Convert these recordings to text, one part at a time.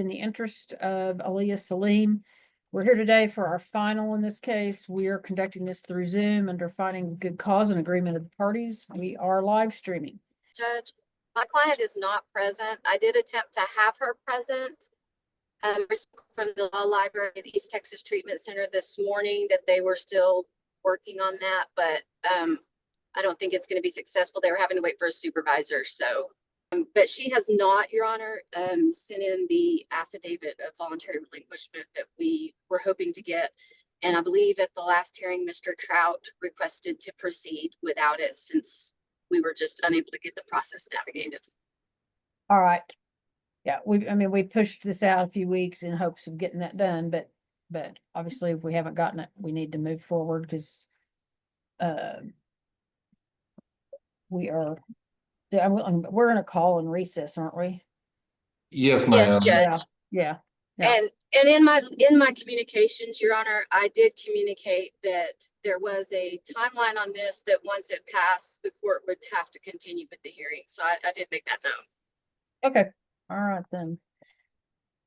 In the interest of Alia, Celine, we're here today for our final in this case. We are conducting this through Zoom under finding good cause and agreement of the parties. We are live streaming. Judge, my client is not present. I did attempt to have her present from the law library at the East Texas Treatment Center this morning that they were still working on that, but I don't think it's going to be successful. They were having to wait for a supervisor. So, but she has not, Your Honor, sent in the affidavit of voluntary relinquishment that we were hoping to get. And I believe at the last hearing, Mr. Trout requested to proceed without it since we were just unable to get the process navigated. All right. Yeah, we pushed this out a few weeks in hopes of getting that done, but obviously if we haven't gotten it, we need to move forward because we're in a call and recess, aren't we? Yes, ma'am. Yes, Judge. Yeah. And in my communications, Your Honor, I did communicate that there was a timeline on this, that once it passed, the court would have to continue with the hearing. So I did make that known. Okay. All right then.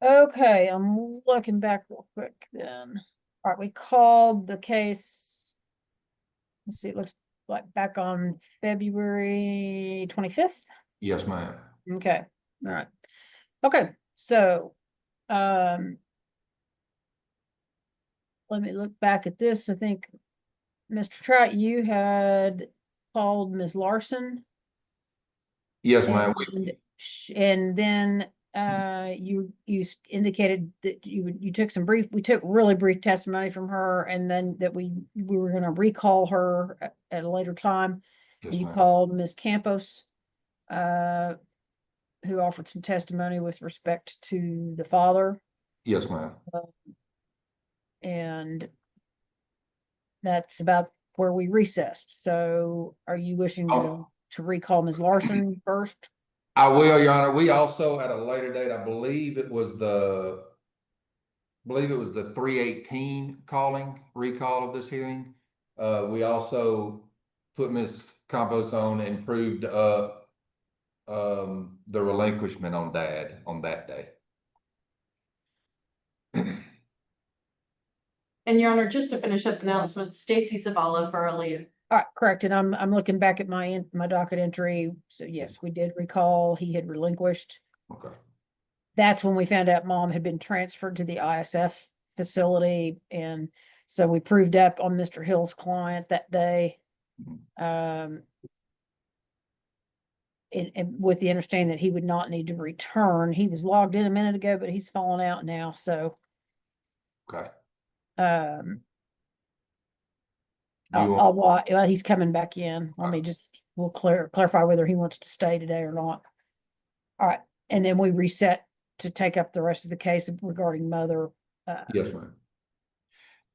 Okay, I'm looking back real quick then. All right, we called the case. Let's see, it looks like back on February 25th. Yes, ma'am. Okay, all right. Okay, so let me look back at this. I think Mr. Trout, you had called Ms. Larson. Yes, ma'am. And then you indicated that you took we took really brief testimony from her, and then that we were going to recall her at a later time. Yes, you ma'am. called Ms. Campos, who offered some testimony with respect to the father. Yes, ma'am. And that's about where we recessed. So are you wishing to recall Ms. Larson first? I will, Your Honor. We also at a later date, I believe it was the 318 recall of this hearing. We also put Ms. Campos on and proved up the relinquishment on Dad on that day. And Your Honor, just to finish up announcements, Stacy Zavala for Alia. All right, correct. And I'm looking back at my docket entry. So yes, we did recall he had relinquished. Okay. That's when we found out Mom had been transferred to the ISF facility, and so we proved up on Mr. Hill's client that day. And with the understanding that he would not need to return. He was logged in a minute ago, but he's fallen out now. So Okay. well, he's coming back in. Let me we'll clarify whether he wants to stay today or not. All right. And then we reset to take up the rest of the case regarding mother. Yes, ma'am.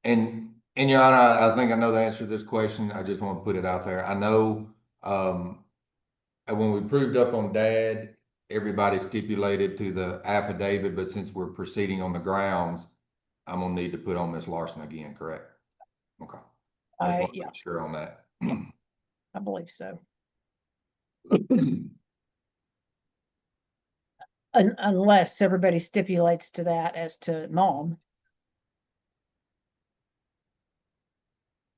And Your Honor, I think I know the answer to this question. I just want to put it out there. I know when we proved up on Dad, everybody stipulated to the affidavit, but since we're proceeding on the grounds, I'm gonna need to put on Ms. Larson again, correct? Okay. Yeah. Sure on that. I believe so. Unless everybody stipulates to that as to Mom.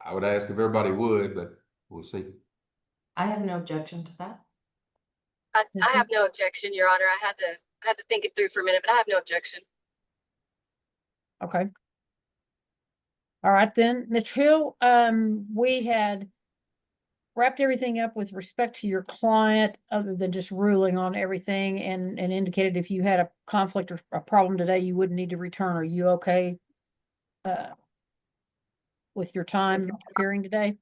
I would ask if everybody would, but we'll see. I have no objection to that. I have no objection, Your Honor. I had to think it through for a minute, but I have no objection. Okay. All right then, Mr. Hill, we had wrapped everything up with respect to your client, other than just ruling on everything, and indicated if you had a conflict or a problem today, you wouldn't need to return. Are you okay with your time appearing today?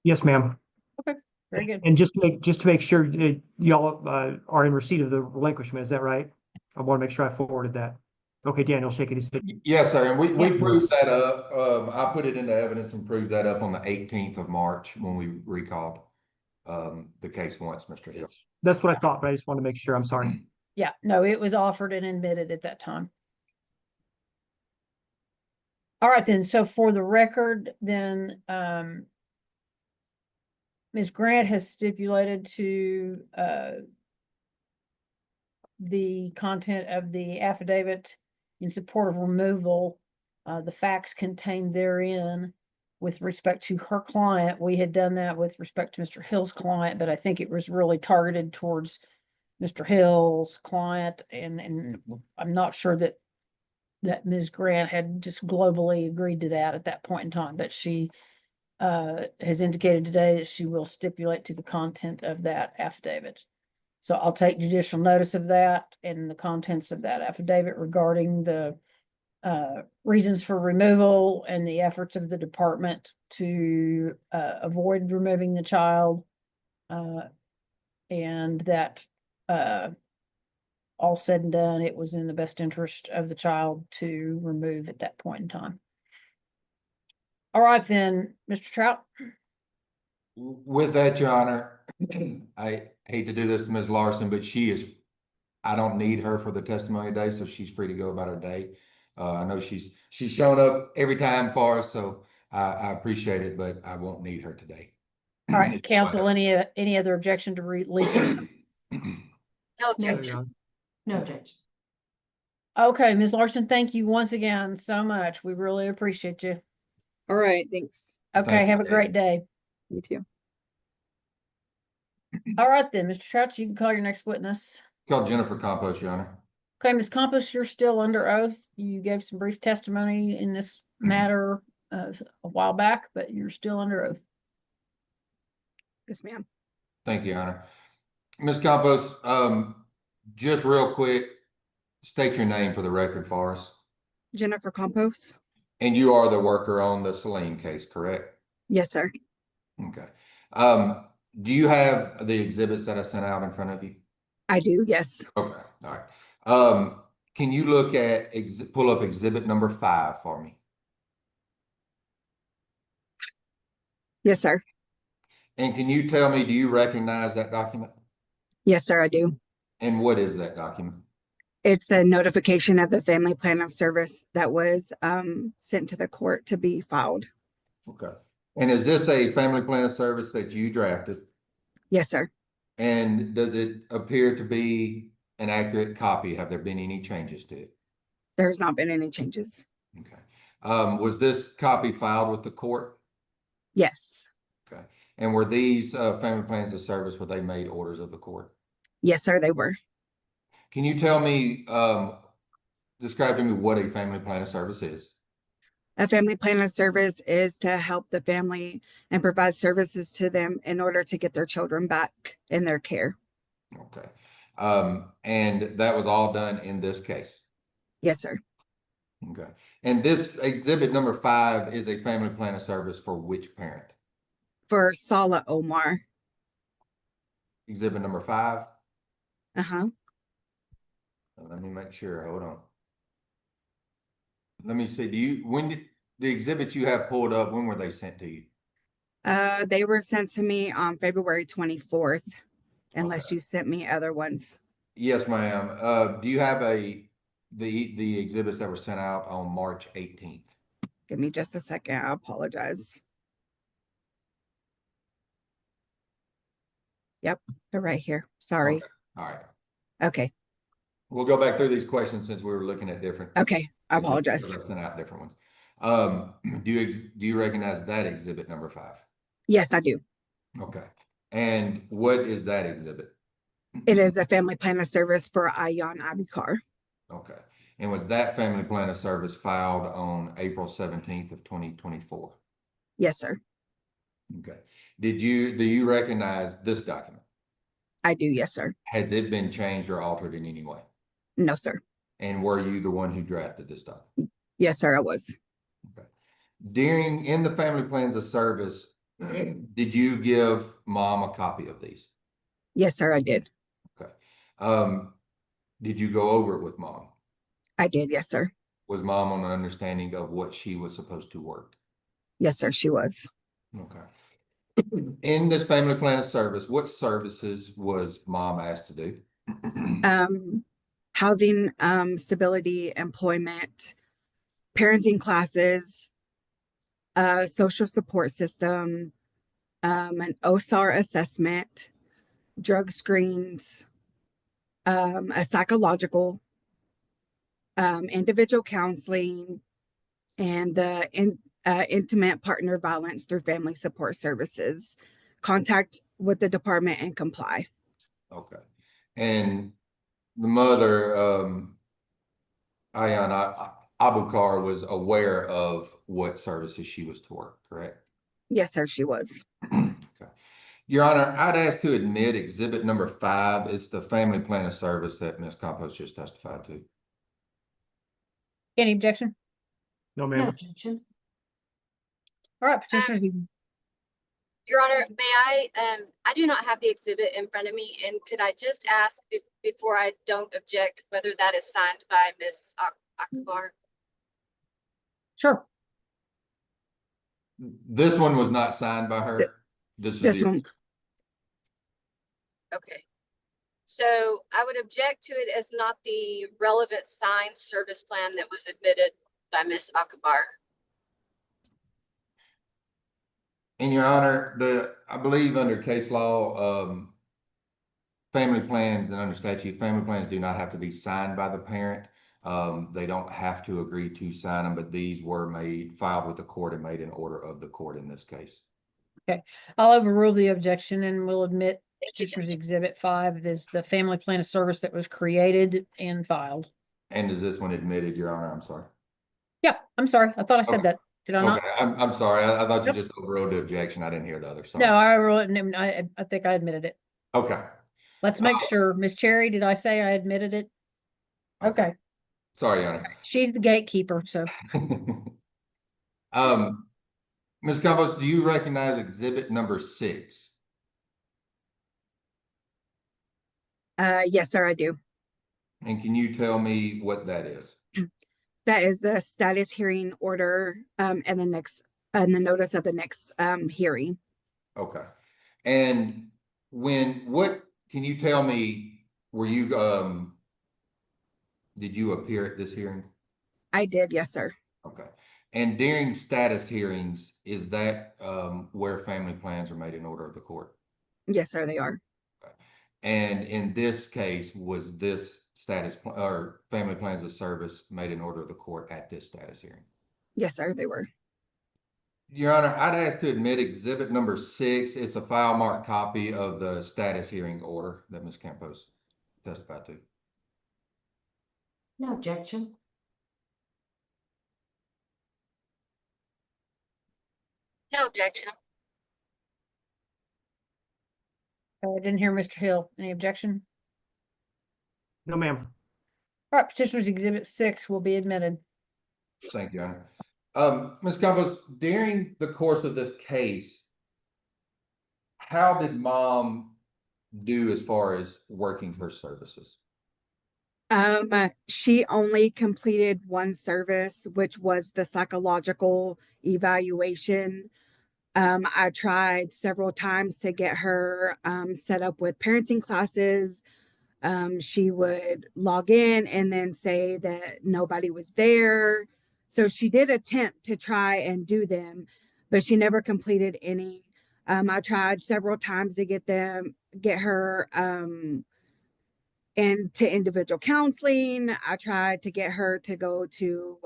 Yes, ma'am. Okay, very good. And just to make sure y'all are in receipt of the relinquishment, is that right? I want to make sure I forwarded that. Okay, Daniel, shaking his head. Yes, sir. And we proved that up. I put it into evidence and proved that up on the 18th of March when we recalled the case once, Mr. Hill. That's what I thought, but I just want to make sure. I'm sorry. Yeah, no, it was offered and admitted at that time. All right then, so for the record, then Ms. Grant has stipulated to the content of the affidavit in support of removal, the facts contained therein with respect to her client. We had done that with respect to Mr. Hill's client, but I think it was really targeted towards Mr. Hill's client, and I'm not sure that Ms. Grant had just globally agreed to that at that point in time, but she has indicated today that she will stipulate to the content of that affidavit. So I'll take judicial notice of that and the contents of that affidavit regarding the reasons for removal and the efforts of the department to avoid removing the child. And that all said and done, it was in the best interest of the child to remove at that point in time. All right, then, Mr. Trout. With that, Your Honor, I hate to do this to Ms. Larson, but I don't need her for the testimony today, so she's free to go about her day. I know she's shown up every time for us, so I appreciate it, but I won't need her today. All right, counsel, any other objection to release? No No, objection. Your Honor. No objection. Okay, Ms. Larson, thank you once again so much. We really appreciate you. All right, thanks. Okay, Thank you, have a great day. You too. All right then, Mr. Trout, you can call your next witness. Call Jennifer Campos, Your Honor. Okay, Ms. Campos, you're still under oath. You gave some brief testimony in this matter a while back, but you're still under oath. Yes, ma'am. Thank you, Your Honor. Ms. Campos, just real quick, state your name for the record for us. Jennifer Campos. And you are the worker on the Celine case, correct? Yes, sir. Okay. Do you have the exhibits that I sent out in front of you? I do. Yes. Okay, all right. Can you look at, pull up exhibit number 5 for me? Yes, sir. And can you tell me, do you recognize that document? Yes, sir. I do. And what is that document? It's the notification of the family plan of service that was sent to the court to be filed. Okay. And is this a family plan of service that you drafted? Yes, sir. And does it appear to be an accurate copy? Have there been any changes to it? There's not been any changes. Okay. Was this copy filed with the court? Yes. Okay. And were these family plans of service, were they made orders of the court? Yes, sir. They were. Can you tell me, describe to me what a family plan of service is? A family plan of service is to help the family and provide services to them in order to get their children back in their care. Okay. And that was all done in this case? Yes, sir. Okay. And this exhibit number 5 is a family plan of service for which parent? For Sala Omar. Exhibit number 5? Uh-huh. Let me make sure. Hold on. Let me see. When did the exhibits you have pulled up, when were they sent to you? They were sent to me on February 24th, unless Okay. you sent me other ones. Yes, ma'am. Do you have the exhibits that were sent out on March 18th? Give me just a second. I apologize. Yep, they're right here. Sorry. Okay. All right. Okay. We'll go back through these questions since we were looking at different. Okay. I because apologize. I sent out different ones. Do you recognize that exhibit number 5? Yes, I do. Okay. And what is that exhibit? It is a family plan of service for Ayan Abikar. Okay. And was that family plan of service filed on April 17th of 2024? Yes, sir. Okay. Do you recognize this document? I do. Yes, sir. Has it been changed or altered in any way? No, sir. And were you the one who drafted this document? Yes, sir. I was. Okay. In the family plans of service, did you give mom a copy of these? Yes, sir. I did. Okay. Did you go over it with mom? I did. Yes, sir. Was mom on an understanding of what she was supposed to work? Yes, sir. She was. Okay. In this family plan of service, what services was mom asked to do? Housing, stability, employment, parenting classes, social support system, an OSAR assessment, drug screens, a psychological, individual counseling, and the intimate partner violence through family support services. Contact with the department and comply. Okay. And the mother, Ayana Abukar, was aware of what services she was to work, correct? Yes, sir, she was. Okay. Your Honor, I'd ask to admit exhibit number 5. It's the family plan of service that Ms. Campos just testified to. Any objection? No, No ma'am. objection. All right, petitioners, Your Honor, may I do not have the exhibit in front of me, and could I just ask before I don't object whether that is signed by Ms. Akbar? sure. This one was not signed by her. This is This the one, Okay. So I would object to it as not the relevant signed service plan that was admitted by Ms. Akbar. In Your Honor, I believe under case law, family plans and under statute, family plans do not have to be signed by the parent. They don't have to agree to sign them, but these were filed with the court and made in order of the court in this case. I'll overrule the objection and we'll admit Thank you, petitioner's Judge. exhibit 5 is the family plan of service that was created and filed. And is this one admitted, Your Honor? I'm sorry. Yeah, I'm sorry. I thought I said Okay. that. Did I not? Okay, I'm sorry. I thought you Nope. just overruled the objection. I didn't hear the other. No, Sorry. I wrote it and I think I admitted it. Okay. Let's make sure. Miss Cherry, did I say I admitted it? Okay. Sorry, Your Honor. She's the gatekeeper, so. Ms. Campos, do you recognize exhibit number 6? yes, sir, I do. And can you tell me what that is? That is the status hearing order, and the notice of the next hearing. Okay. And can you tell me, did you appear at this hearing? I did, yes, sir. Okay. And during status hearings, is that where family plans are made in order of the court? Yes, sir, they are. And in this case, was this or family plans of service made in order of the court at this status hearing? Yes, sir, they were. Your Honor, I'd ask to admit exhibit number 6. It's a file marked copy of the status hearing order that Ms. Campos testified to. No objection. No objection. I didn't hear Mr. Hill. Any objection? No, ma'am. All right, petitioner's exhibit 6 will be admitted. Thank you, Your Honor. Ms. Campos, during the course of this case, how did mom do as far as working her services? She only completed one service, which was the psychological evaluation. I tried several times to get her set up with parenting classes. She would log in and then say that nobody was there. So she did attempt to try and do them, but she never completed any. I tried several times to get her into individual counseling. I tried to get her to go to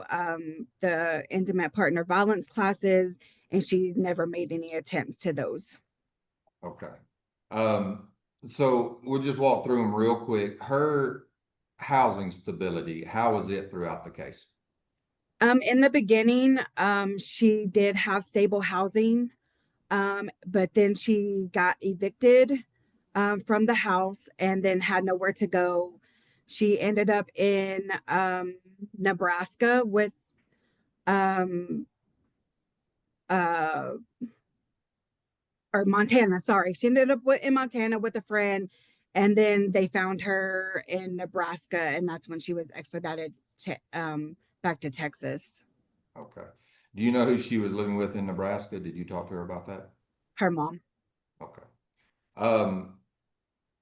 the intimate partner violence classes, and she never made any attempts to those. Okay. So we'll just walk through them real quick. Her housing stability, how was it throughout the case? In the beginning, she did have stable housing, but then she got evicted from the house and then had nowhere to go. She ended up in Nebraska with or Montana, sorry. She ended up in Montana with a friend, and then they found her in Nebraska, and that's when she was expedited back to Texas. Okay. Do you know who she was living with in Nebraska? Did you talk to her about that? Her mom. Okay.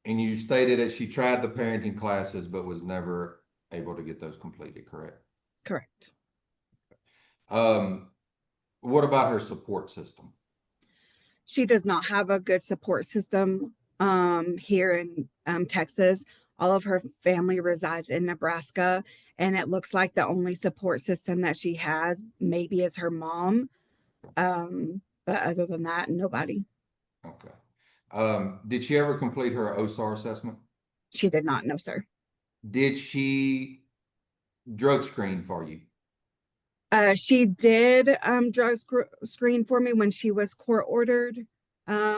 And you stated that she tried the parenting classes, but was never able to get those completed, correct? Correct. What about her support system? She does not have a good support system here in Texas. All of her family resides in Nebraska, and it looks like the only support system that she has maybe is her mom. But other than that, nobody. Okay. Did she ever complete her OSAR assessment? She did not know, sir. Did she drug screen for you? She did screen for me when she was court ordered. I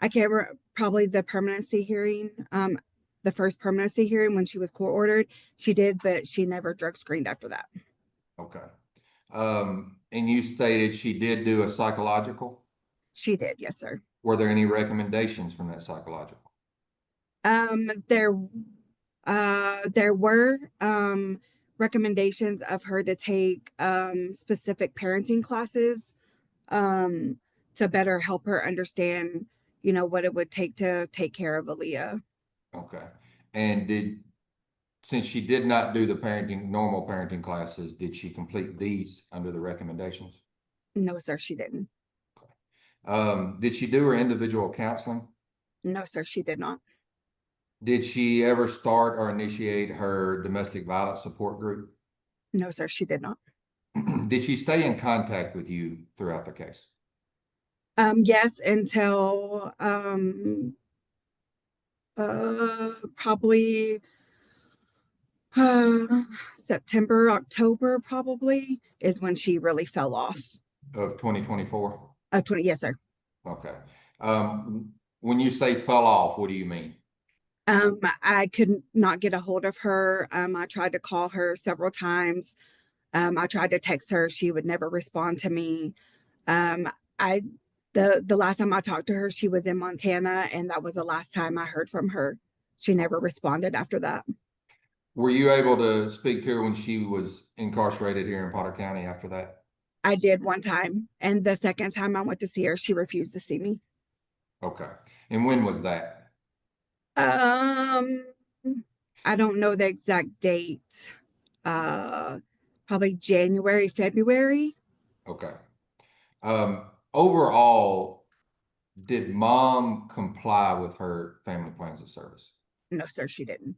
can't remember, probably the permanency hearing, the first permanency hearing when she was court ordered. She did, but she never drug screened after that. Okay. And you stated she did do a psychological. She did, yes, sir. Were there any recommendations from that psychological? There were recommendations of her to take specific parenting classes to better help her understand, what it would take to take care of Alia. Okay. And since she did not do the normal parenting classes, did she complete these under the recommendations? No, sir, she didn't. Did she do her individual counseling? No, sir, she did not. Did she ever start or initiate her domestic violence support group? No, sir, she did not. Did she stay in contact with you throughout the case? Yes, until probably September, October probably is when she really fell off. Of 2024? 20, yes, sir. Okay. When you say fell off, what do you mean? I could not get a hold of her. I tried to call her several times. I tried to text her. She would never respond to me. The last time I talked to her, she was in Montana, and that was the last time I heard from her. She never responded after that. Were you able to speak to her when she was incarcerated here in Potter County after that? I did one time, and the second time I went to see her, she refused to see me. Okay. And when was that? I don't know the exact date. Probably January, February. Okay. Overall, did mom comply with her family plans of service? No, sir, she didn't.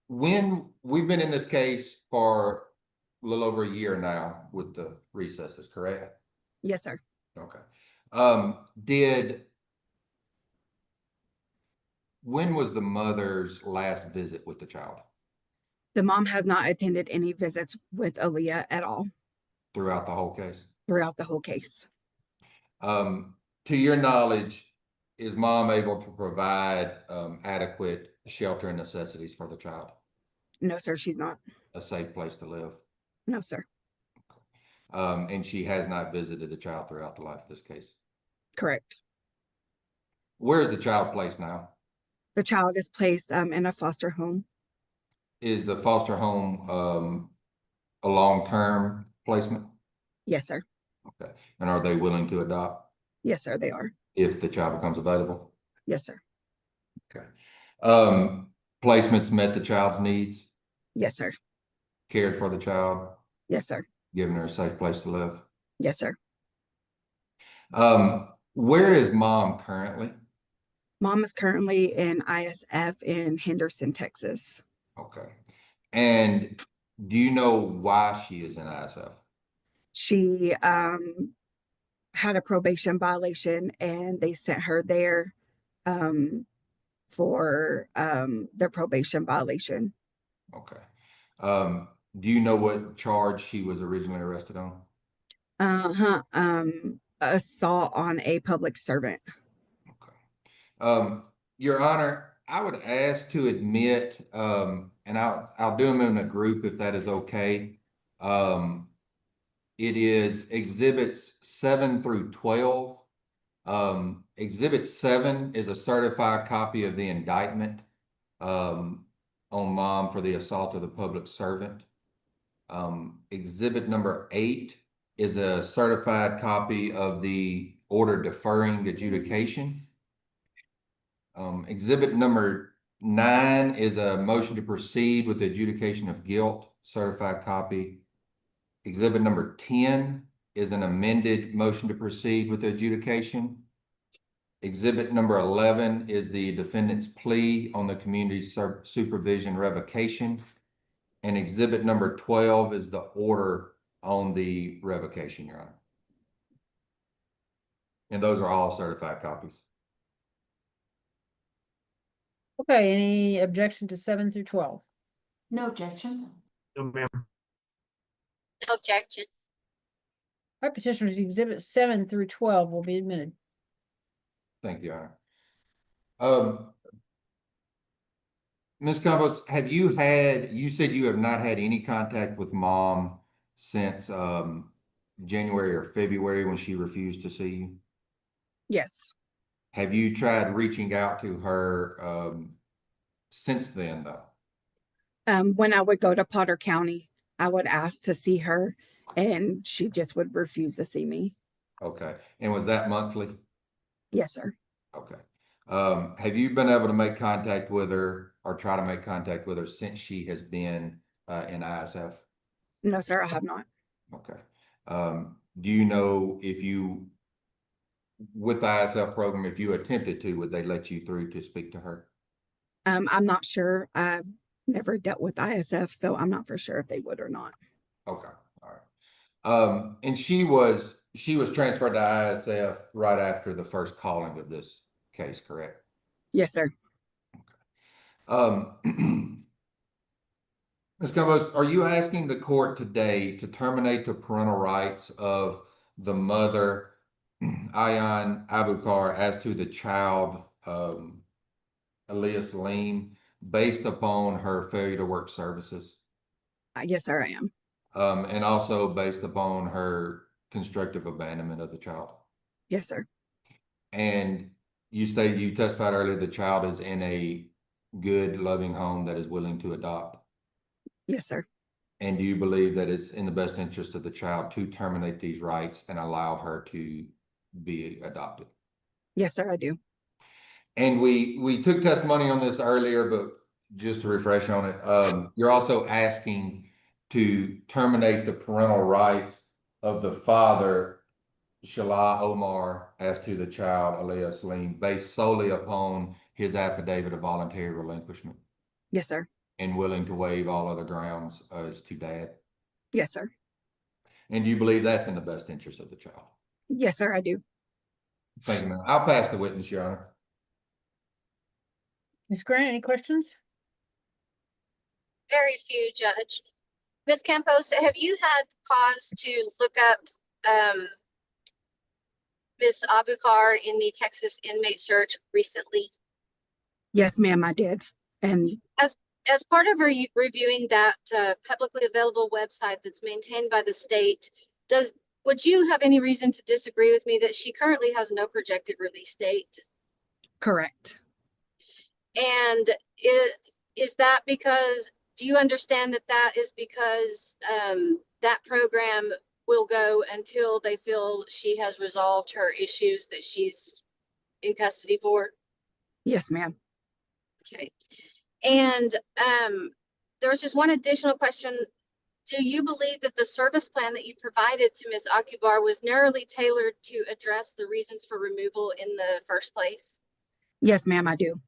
When we've been in this case for a little over a year now with the recesses, correct? Yes, sir. Okay. When was the mother's last visit with the child? The mom has not attended any visits with Alia at all Throughout the whole case? throughout the whole case. To your knowledge, is mom able to provide adequate shelter and necessities for the child? No, sir, she's not. A safe place to live? No, sir. And she has not visited the child throughout the life of this case? Correct. Where is the child placed now? The child is placed in a foster home. Is the foster home a long-term placement? Yes, sir. Okay. And are they willing to adopt Yes, sir, they are. if the child becomes available? Yes, sir. Okay. Placements met the child's needs, Yes, sir. cared for the child, Yes, sir. given her a safe place to live. Yes, sir. Where is mom currently? Mom is currently in ISF in Henderson, Texas. Okay. And do you know why she is in ISF? She had a probation violation, and they sent her there for the probation violation. Okay. Do you know what charge she was originally arrested on? Assault on a public servant. Okay. Your Honor, I would ask to admit, and I'll do them in a group if that is okay. It is exhibits 7 through 12. Exhibit 7 is a certified copy of the indictment on mom for the assault of the public servant. Exhibit number 8 is a certified copy of the order deferring adjudication. Exhibit number 9 is a motion to proceed with the adjudication of guilt, certified copy. Exhibit number 10 is an amended motion to proceed with the adjudication. Exhibit number 11 is the defendant's plea on the community supervision revocation. And exhibit number 12 is the order on the revocation, Your Honor. And those are all certified copies. Okay, any objection to 7 through 12? No objection. No, ma'am. No objection. Our petitioners exhibit 7 through 12 will be admitted. Thank you, Your Honor. Ms. Campos, have you said you have not had any contact with mom since January or February when she refused to see you? Yes. Have you tried reaching out to her since then, though? When I would go to Potter County, I would ask to see her and she just would refuse to see me. Okay. And was that monthly? Yes, sir. Okay. Have you been able to make contact with her or try to make contact with her since she has been in ISF? No, sir, I have not. Okay. Do you know if with the ISF program, if you attempted to, would they let you through to speak to her? I'm not sure. I've never dealt with ISF, so I'm not for sure if they would or not. Okay. All right. And she was transferred to ISF right after the first calling of this case, correct? Yes, sir. Ms. Campos, are you asking the court today to terminate the parental rights of the mother, Ayan Abukar, as to the child, Alia Celine, based upon her failure to work services? Yes, sir, I am. And also based upon her constructive abandonment of the child? Yes, sir. And you testified earlier the child is in a good, loving home that is willing to adopt? Yes, sir. And do you believe that it's in the best interest of the child to terminate these rights and allow her to be adopted? Yes, sir, I do. And we took testimony on this earlier, but just to refresh on it, you're also asking to terminate the parental rights of the father, Shala Omar, as to the child, Alia Celine, based solely upon his affidavit of voluntary relinquishment Yes, sir. and willing to waive all other grounds as to dad? Yes, sir. And do you believe that's in the best interest of the child? Yes, sir, I do. Thank you, ma'am. I'll pass the witness, Your Honor. Ms. Grant, any questions? Very few, Judge. Ms. Campos, have you had cause to look up Ms. Abukar in the Texas inmate search recently? Yes, ma'am, I did. And As part of reviewing that publicly available website that's maintained by the state, would you have any reason to disagree with me that she currently has no projected release date? correct. And is that because, do you understand that that is because that program will go until they feel she has resolved her issues that she's in custody for? Yes, ma'am. Okay. And there was just one additional question. Do you believe that the service plan that you provided to Ms. Akubar was narrowly tailored to address the reasons for removal in the first place? Yes, ma'am, I do.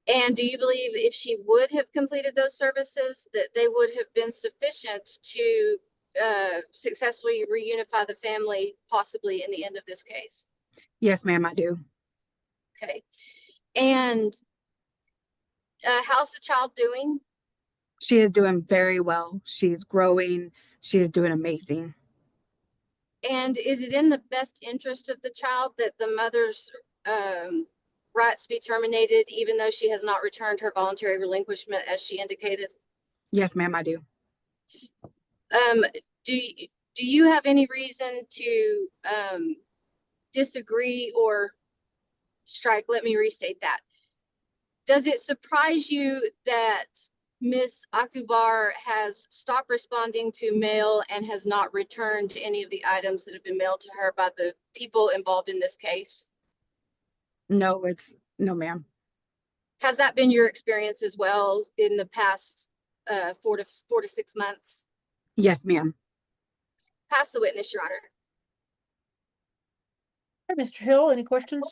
And do you believe if she would have completed those services that they would have been sufficient to successfully reunify the family, possibly in the end of this case? Yes, ma'am, I do. Okay. And how's the child doing? She is doing very well. She's growing. She is doing amazing. And is it in the best interest of the child that the mother's rights be terminated, even though she has not returned her voluntary relinquishment as she indicated? Yes, ma'am, I do. Do you have any reason to disagree or strike? Let me restate that. Does it surprise you that Ms. Akubar has stopped responding to mail and has not returned any of the items that have been mailed to her by the people involved in this case? No, no, ma'am. Has that been your experience as well in the past 4 to 6 months? Yes, ma'am. Pass the witness, Your Honor. Okay, Mr. Hill, any questions?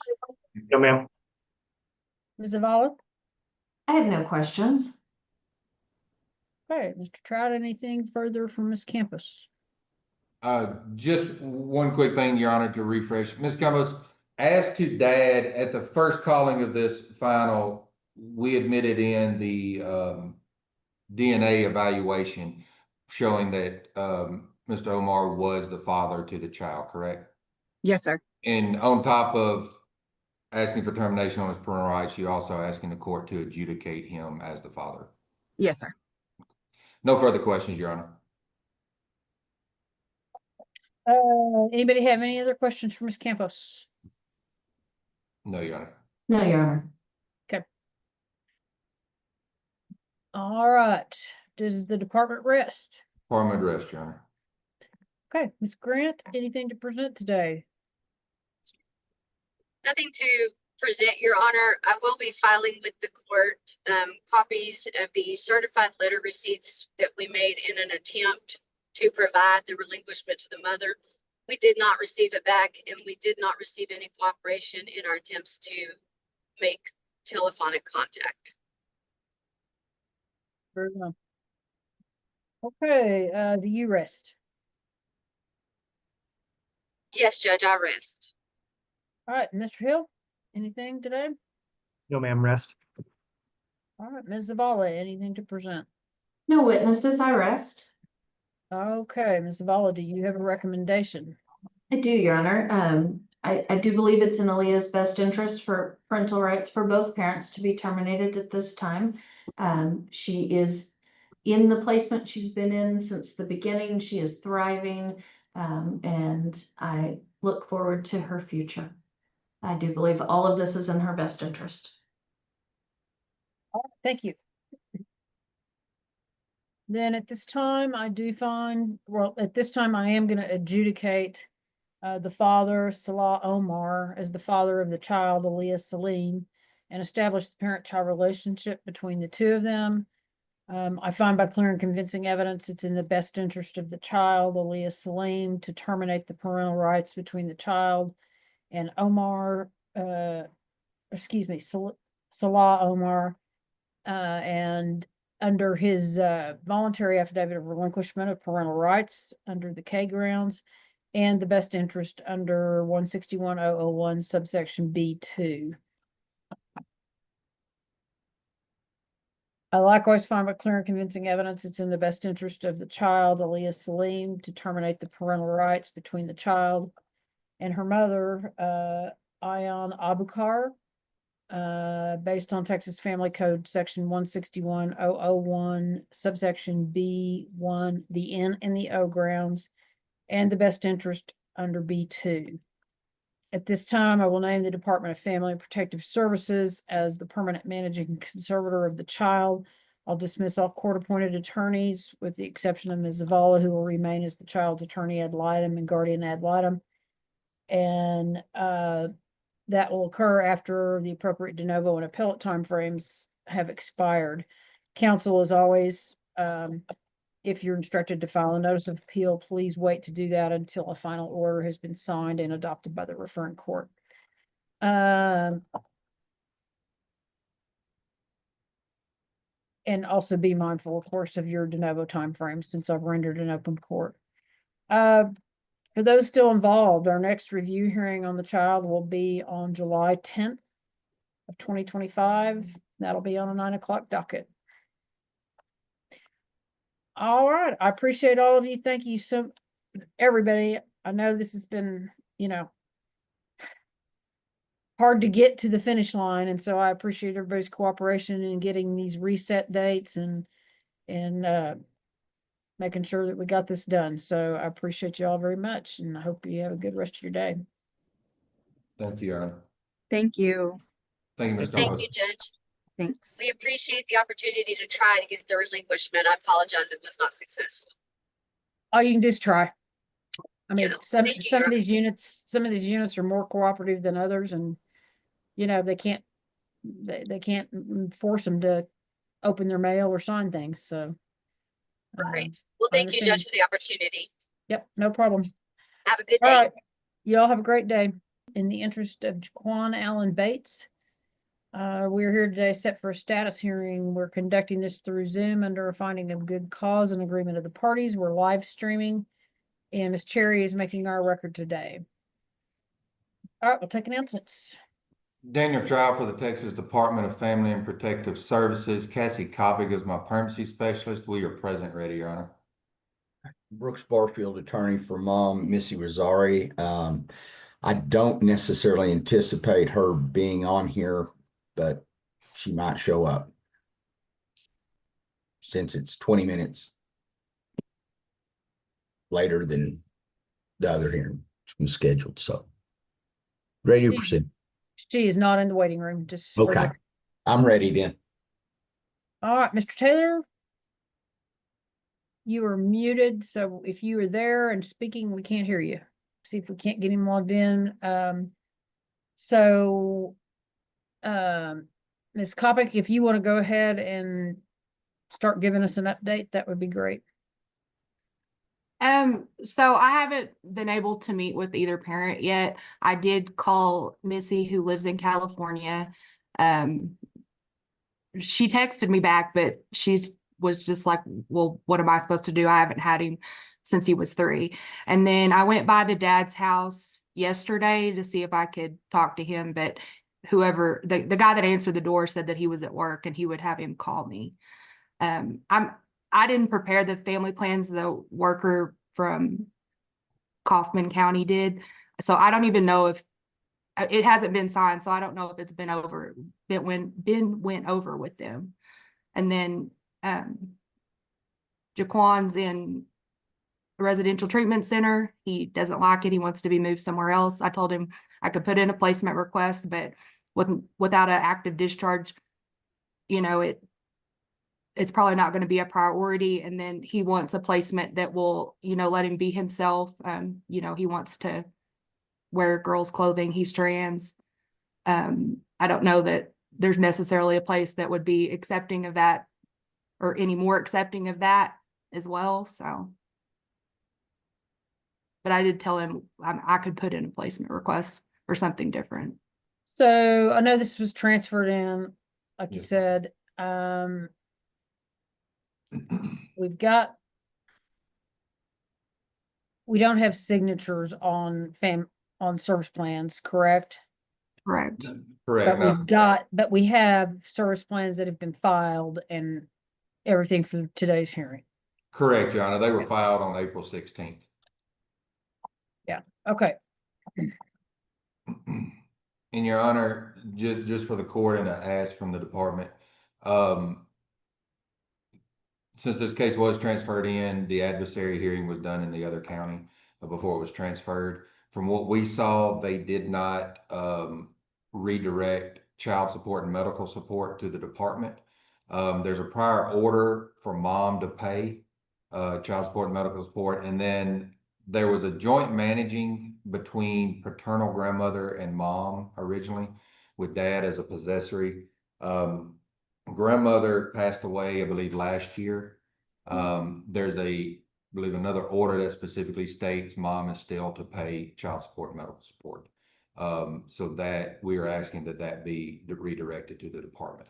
No, ma'am. Ms. Zavala? I have no questions. Okay, Mr. Trout, anything further from Ms. Campus? Just one quick thing, Your Honor, to refresh. Ms. Campos, as to Dad, at the first calling of this final, we admitted in the DNA evaluation showing that Mr. Omar was the father to the child, correct? Yes, sir. And on top of asking for termination on his parental rights, you're also asking the court to adjudicate him as the father. Yes, sir. No further questions, Your Honor. Anybody have any other questions for Ms. Campos? No, Your Honor. No, Your Honor. All right, does the department rest? Department rest, Your Honor. Okay, Ms. Grant, anything to present today? Nothing to present, Your Honor. I will be filing with the court copies of the certified letter receipts that we made in an attempt to provide the relinquishment to the mother. We did not receive it back, and we did not receive any cooperation in our attempts to make telephonic contact. Very well. Okay, do you rest? Yes, Judge, I rest. All right, Mr. Hill, anything today? No, ma'am, rest. All right, Ms. Zavala, anything to present? No witnesses, I rest. Okay, Ms. Zavala, do you have a recommendation? I do, Your Honor. I do believe it's in Alia's best interest for parental rights for both parents to be terminated at this time. She is in the placement she's been in since the beginning. She is thriving, and I look forward to her future. I do believe all of this is in her best interest. All right, thank you. Then at this time, I am going to adjudicate the father, Salah Omar, as the father of the child, Alia Celine, and establish the parent-child relationship between the two of them. I find by clear and convincing evidence it's in the best interest of the child, Alia Celine, to terminate the parental rights between the child and Omar, Salah Omar, and under his voluntary affidavit of relinquishment of parental rights under the K grounds, and the best interest under 161.001 subsection B2. I likewise find by clear and convincing evidence it's in the best interest of the child, Alia Celine, to terminate the parental rights between the child and her mother, Ayan Abukar, based on Texas Family Code section 161.001 subsection B1, the N and the O grounds, and the best interest under B2. At this time, I will name the Department of Family and Protective Services as the permanent managing conservator of the child. I'll dismiss all court-appointed attorneys with the exception of Ms. Zavala, who will remain as the child's attorney ad litem and guardian ad litem. And that will occur after the appropriate de novo and appellate timeframes have expired. Counsel, as always, if you're instructed to file a notice of appeal, please wait to do that until a final order has been signed and adopted by the referring court. And also be mindful, of course, of your de novo timeframe since I've rendered an open court. For those still involved, our next review hearing on the child will be on July 10th of 2025. That'll be on a 9 o'clock docket. All right. I appreciate all of you. Thank you so everybody. I know this has been, hard to get to the finish line. And so I appreciate everybody's cooperation in getting these reset dates and making sure that we got this done. So I appreciate you all very much and I hope you have a good rest of your day. Thank you, Your Honor. Thank you. Thank you, Ms. Thank Thomas. you, Judge. Thanks. We appreciate the opportunity to try to get the relinquishment. I apologize it was not successful. Oh, you can just try. I mean, Yeah. some Thank you, of Your these units are more cooperative than others, and they can't force them to open their mail or sign things. So, Right. Well, I thank you, understand. Judge, for the opportunity. Yep, no problem. Have a good All day. right, you all have a great day. in the interest of Juan Allen Bates. We're here today set for a status hearing. We're conducting this through Zoom under a finding of good cause and agreement of the parties. We're live streaming, and Ms. Cherry is making our record today. All right, we'll take announcements. Daniel Trial for the Texas Department of Family and Protective Services. Cassie Coppig is my permanency specialist. We are present ready, Your Honor. Brooks Barfield, attorney for mom, Missy Rosari. I don't necessarily anticipate her being on here, but she might show up since it's 20 minutes later than the other hearing was scheduled. So ready to proceed. She is not in the waiting room, just. Okay, I'm ready then. All right, Mr. Taylor. You are muted, so if you are there and speaking, we can't hear you. See if we can't get him logged in. Ms. Kopic, if you want to go ahead and start giving us an update, that would be great. So I haven't been able to meet with either parent yet. I did call Missy, who lives in California. She texted me back, but was just like, well, what am I supposed to do? I haven't had him since he was 3. And then I went by the dad's house yesterday to see if I could talk to him, but whoever, the guy that answered the door said that he was at work and he would have him call me. I didn't prepare the family plans, the worker from Kaufman County did. So I don't even know if it hasn't been signed. So I don't know if it's been went over with them. And then Jaquan's in a residential treatment center. He doesn't like it. He wants to be moved somewhere else. I told him I could put in a placement request, but without an active discharge, you know, it's probably not going to be a priority. And then he wants a placement that will, you know, let him be himself. You know, he wants to wear girls' clothing. He's trans. I don't know that there's necessarily a place that would be accepting of that or any more accepting of that as well. So, but I did tell him I could put in a placement request or something different. So I know this was transferred in, like you said. We don't have signatures on service plans, correct? Correct. Correct. But we have service plans that have been filed and everything for today's hearing. Correct, Your Honor. They were filed on April 16th. Yeah, okay. And Your Honor, just for the court and I asked from the department, since this case was transferred in, the adversary hearing was done in the other county before it was transferred. From what we saw, they did not redirect child support and medical support to the department. There's a prior order for mom to pay child support and medical support, and then there was a joint managing between paternal grandmother and mom originally, with dad as a possessory. Grandmother passed away, I believe, last year. There's I believe another order that specifically states mom is still to pay child support and medical support. So that we are asking that be redirected to the department.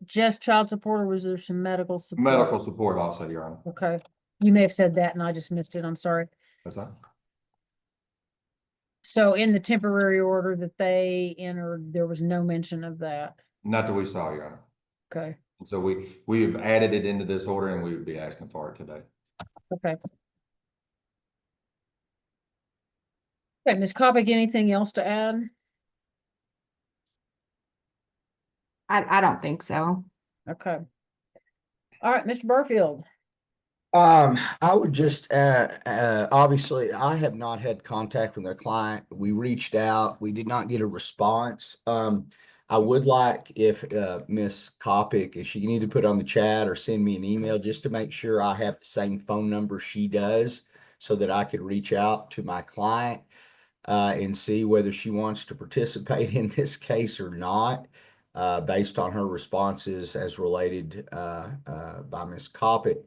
Just child support, or was there some medical support? Medical support also, Your Honor. Okay. You may have said that and I just missed it. I'm sorry. That's fine. So in the temporary order that they entered, there was no mention of that. Not that we saw, Your Honor. Okay. So we have added it into this order and we would be asking for it today. Okay. Okay, Ms. Kopic, anything else to add? I don't think so. Okay. All right, Mr. Barfield. I would just, obviously, I have not had contact with their client. We reached out. We did not get a response. I would like if Miss Kopic, if she can either put on the chat or send me an email just to make sure I have the same phone number she does so that I could reach out to my client and see whether she wants to participate in this case or not, based on her responses as related by Miss Kopic.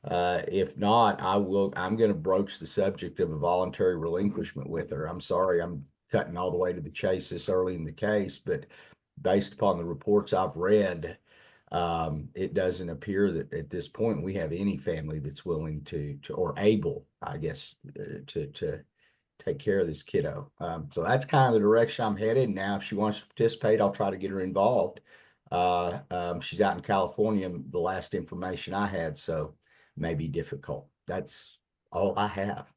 If not, I'm gonna broach the subject of a voluntary relinquishment with her. I'm sorry, I'm cutting all the way to the chase this early in the case, but based upon the reports I've read, it doesn't appear that at this point we have any family that's willing to or able, I guess, to take care of this kiddo. So that's kind of the direction I'm headed. Now, if she wants to participate, I'll try to get her involved. She's out in California, the last information I had, so may be difficult. That's all I have.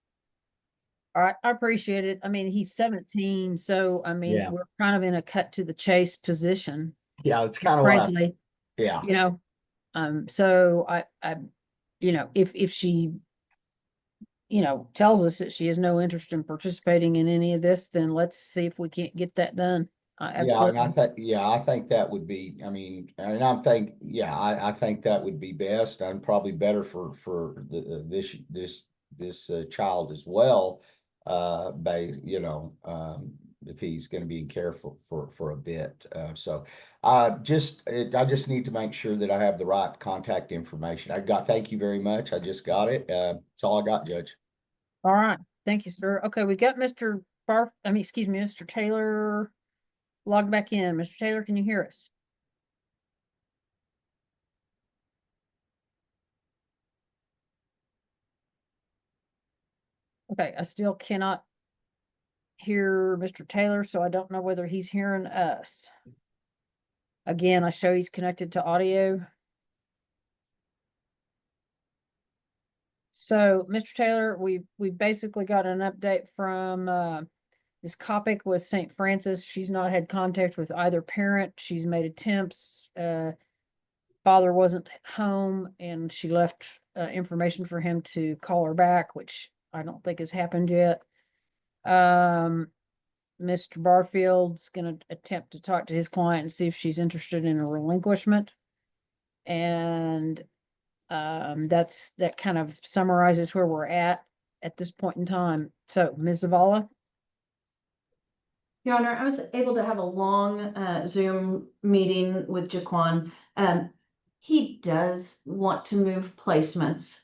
All right, I appreciate it. I mean, he's 17, so I mean, Yeah. we're kind of in a cut to the chase position, Yeah, it's kind of what I, frankly, yeah. you know. So you know, if she, you know, tells us that she has no interest in participating in any of this, then let's see if we can't get that done. Yeah, and Absolutely. I think that would be, I mean, and I think that would be best and probably better for this child as well. You know, if he's going to be in care for a bit. I just need to make sure that I have the right contact information. Thank you very much. I just got it. That's all I got, Judge. All right, thank you, sir. Okay, we got Mr. excuse me, Mr. Taylor logged back in. Mr. Taylor, can you hear us? Okay, I still cannot hear Mr. Taylor, so I don't know whether he's hearing us. Again, I show he's connected to audio. So, Mr. Taylor, we've basically got an update from Ms. Kopic with St. Francis. She's not had contact with either parent. She's made attempts. Father wasn't home, and she left information for him to call her back, which I don't think has happened yet. Mr. Barfield's going to attempt to talk to his client and see if she's interested in a relinquishment. And that kind of summarizes where we're at this point in time. So, Ms. Zavala? Your Honor, I was able to have a long Zoom meeting with Jaquan. He does want to move placements.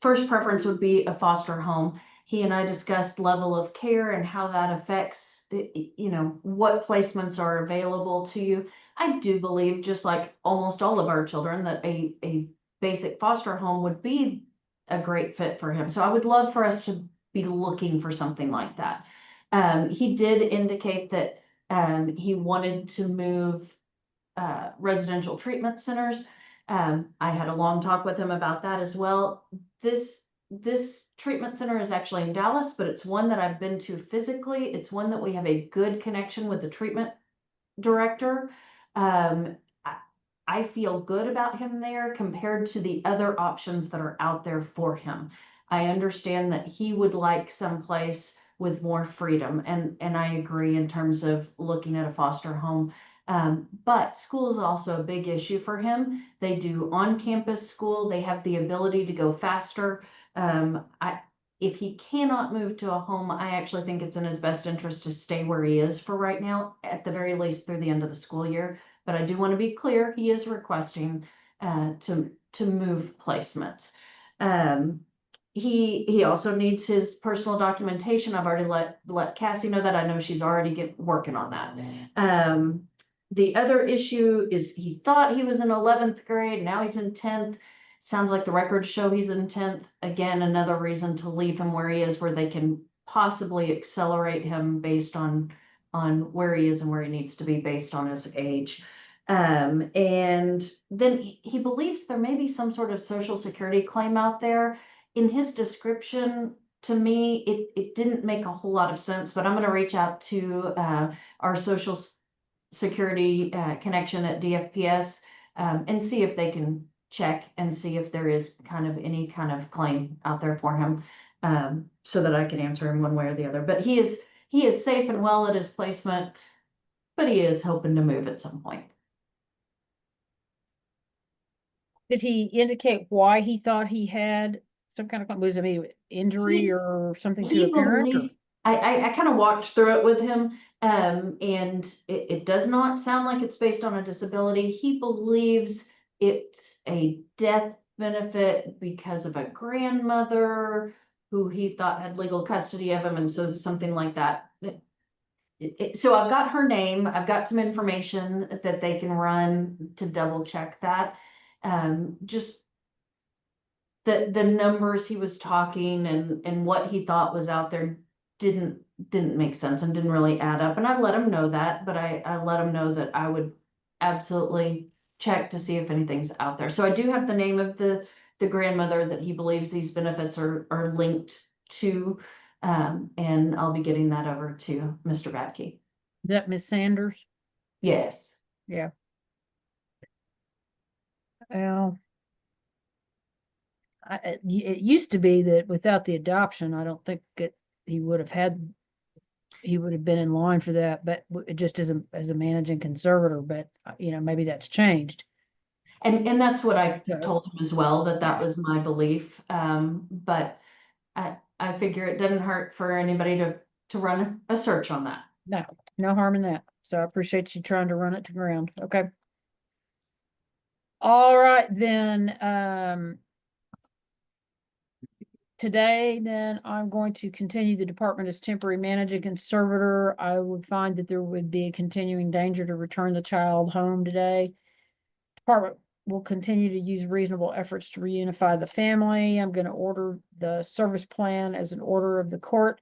First preference would be a foster home. He and I discussed level of care and how that affects, you know, what placements are available to you. I do believe, just like almost all of our children, that a basic foster home would be a great fit for him. So I would love for us to be looking for something like that. He did indicate that he wanted to move residential treatment centers. I had a long talk with him about that as well. This treatment center is actually in Dallas, but it's one that I've been to physically. It's one that we have a good connection with the treatment director. I feel good about him there compared to the other options that are out there for him. I understand that he would like someplace with more freedom, and I agree in terms of looking at a foster home. But school is also a big issue for him. They do on-campus school. They have the ability to go faster. If he cannot move to a home, I actually think it's in his best interest to stay where he is for right now, at the very least through the end of the school year. But I do want to be clear, he is requesting to move placements. He also needs his personal documentation. I've already let Cassie know that. I know she's already working on that. The other issue is he thought he was in 11th grade. Now he's in 10th. Sounds like the records show he's in 10th. Again, another reason to leave him where he is, where they can possibly accelerate him based on where he is and where he needs to be based on his age. And then he believes there may be some sort of Social Security claim out there. In his description, to me, it didn't make a whole lot of sense, but I'm going to reach out to our Social Security connection at DFPS and see if they can check and see if there is kind of any kind of claim out there for him, so that I can answer him one way or the other. But he is safe and well at his placement, but he is hoping to move at some point. Did he indicate why he thought he had some kind of, was it injury or something to a parent? Or? I kind of walked through it with him, and it does not sound like it's based on a disability. He believes it's a death benefit because of a grandmother who he thought had legal custody of him, and so something like that. So I've got her name, I've got some information that they can run to double check that. Just the numbers he was talking and what he thought was out there didn't make sense and didn't really add up. And I let him know that, but I let him know that I would absolutely check to see if anything's out there. So I do have the name of the grandmother that he believes these benefits are linked to. And I'll be getting that over to Mr. Radke. Is that Miss Sanders? Yes. Yeah. Well, it used to be that without the adoption, I don't think he would have been in line for that, but just as a managing conservator, but maybe that's changed. And that's what I Yeah. told him as well, that was my belief. But I figure it doesn't hurt for anybody to run a search on that. No harm in that. So I appreciate you trying to run it to ground. Okay. All right, then, today, then I'm going to continue the department as temporary managing conservator. I would find that there would be a continuing danger to return the child home today. Department will continue to use reasonable efforts to reunify the family. I'm going to order the service plan as an order of the court.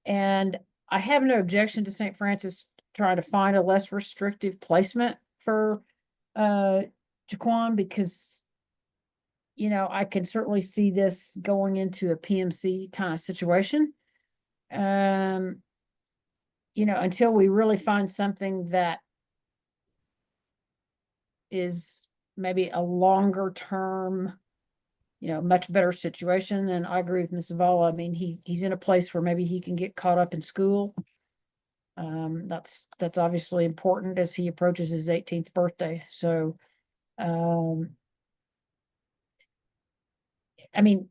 And I have no objection to St. Francis trying to find a less restrictive placement for Jaquan, because I can certainly see this going into a PMC kind of situation. Until we really find something that is maybe a longer term, much better situation. And I agree with Ms. Zavala. I mean, he's in a place where maybe he can get caught up in school. That's obviously important as he approaches his 18th birthday. So, I mean,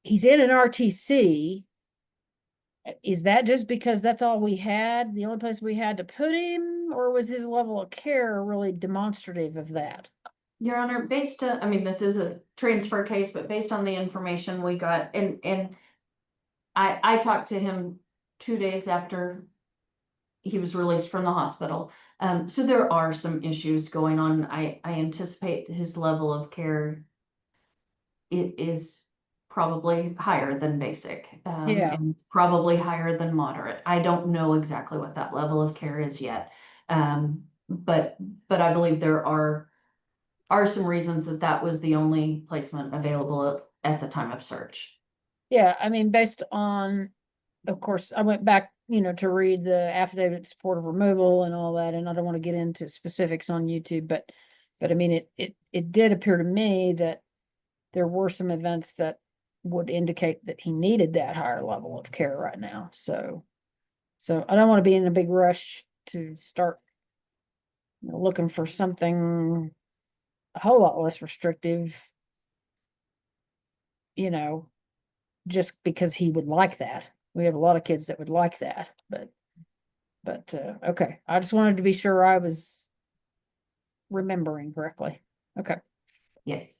he's in an RTC. Is that just because that's all we had, the only place we had to put him, or was his level of care really demonstrative of that? Your Honor, based on, I mean, this is a transfer case, but based on the information we got, and I talked to him 2 days after he was released from the hospital. So there are some issues going on. I anticipate his level of care is probably higher than basic. Yeah. And probably higher than moderate. I don't know exactly what that level of care is yet. But I believe there are some reasons that was the only placement available at the time of search. Yeah, I mean, based on, of course, I went back, to read the affidavit in support of removal and all that, and I don't want to get into specifics on YouTube, but I mean, it did appear to me that there were some events that would indicate that he needed that higher level of care right now. So I don't want to be in a big rush to start looking for something a whole lot less restrictive, just because he would like that. We have a lot of kids that would like that, but okay. I just wanted to be sure I was remembering correctly. Okay. Yes.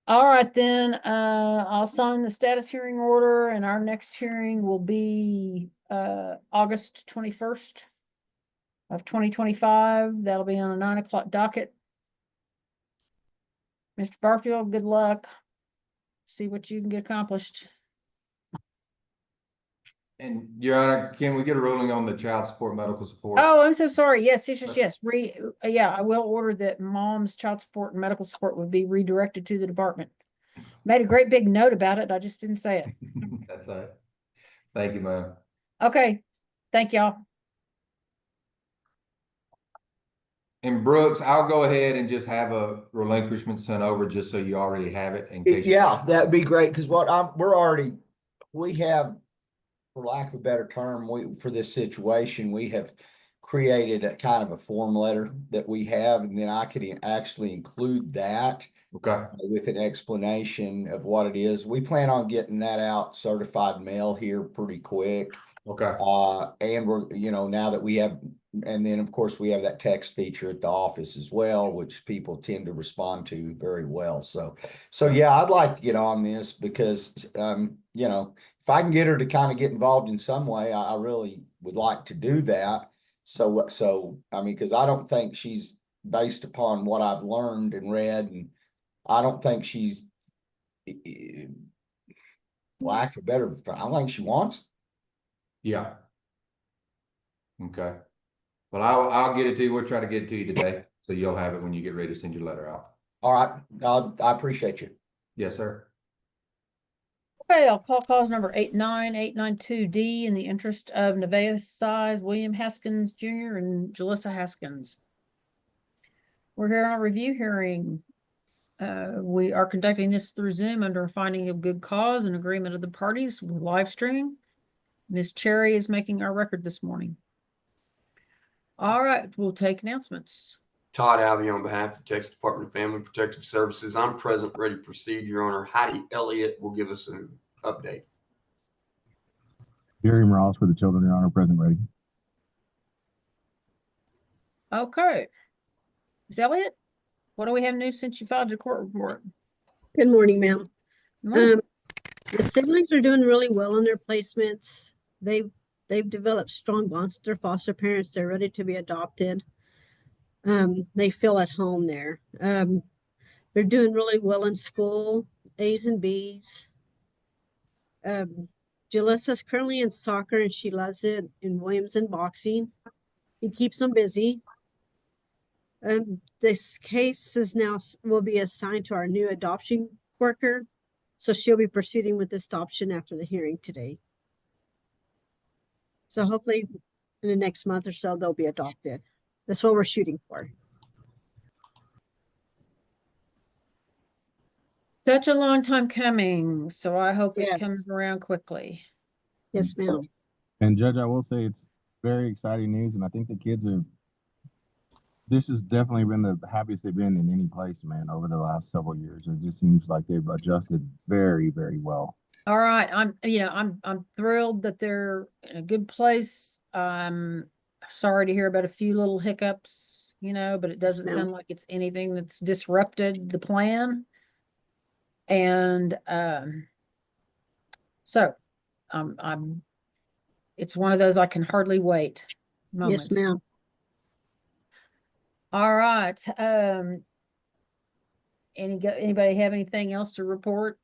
All right, then, I'll sign the status hearing order, and our next hearing will be, August 21st of 2025. That'll be on a 9 o'clock docket. Mr. Barfield, good luck. See what you can get accomplished. And Your Honor, can we get a ruling on the child support medical support? Oh, I'm so sorry. Yes. Yeah, I will order that mom's child support and medical support would be redirected to the department. Made a great big note about it. I just didn't say it. That's it. Thank you, ma'am. Okay. Thank y'all. And Brooks, I'll go ahead and just have a relinquishment sent over just so you already have it in case. Yeah, that'd be great, because we have, for lack of a better term, for this situation, we have created a kind of a form letter that we have, and then I could actually include that. Okay. With an explanation of what it is. We plan on getting that out certified mail here pretty quick. Okay. And we're, now that we have and then, of course, we have that text feature at the office as well, which people tend to respond to very well. So yeah, I'd like to get on this because, you know, if I can get her to kind of get involved in some way, I really would like to do that. So, I mean, because I don't think she's, based upon what I've learned and read, and I don't think she's, lack for better, I don't think she wants. Yeah. Okay. Well, I'll get it to you. We'll try to get it to you today, so you'll have it when you get ready to send your letter out. All right, I appreciate you. Yes, sir. Okay, I'll call cause number 89892D in the interest of Nevaas size William Haskins Jr. and Jalisa Haskins. We're here on a review hearing. We are conducting this through Zoom under a finding of good cause and agreement of the parties with live streaming. Ms. Cherry is making our record this morning. All right, we'll take announcements. Todd Alia on behalf of the Texas Department of Family Protective Services. I'm present, ready to proceed. Your Honor, Heidi Elliott will give us an update. Jerry Ross for the children, Your Honor, present, ready. Okay. Ms. Elliott, what do we have new since you filed your court report? Good morning, ma'am. Morning. The siblings are doing really well on their placements. They've developed strong bonds with their foster parents. They're ready to be adopted. They feel at home there. They're doing really well in school, A's and B's. Jalisa's currently in soccer and she loves it, and Williams in boxing. It keeps them busy. This case is now will be assigned to our new adoption worker. So she'll be proceeding with this adoption after the hearing today. So hopefully in the next month or so, they'll be adopted. That's what we're shooting for. Such a long time coming, so I hope it comes Yes. around quickly. Yes, ma'am. And Judge, I will say it's very exciting news, and I think the kids are, this has definitely been the happiest they've been in any place, man, over the last several years. It just seems like they've adjusted very, very well. All right, I'm thrilled that they're in a good place. Sorry to hear about a few little hiccups, but it doesn't ma'am. sound like it's anything that's disrupted the plan. And so it's one of those I can hardly wait moments. Yes, ma'am. All right. Anybody have anything else to report?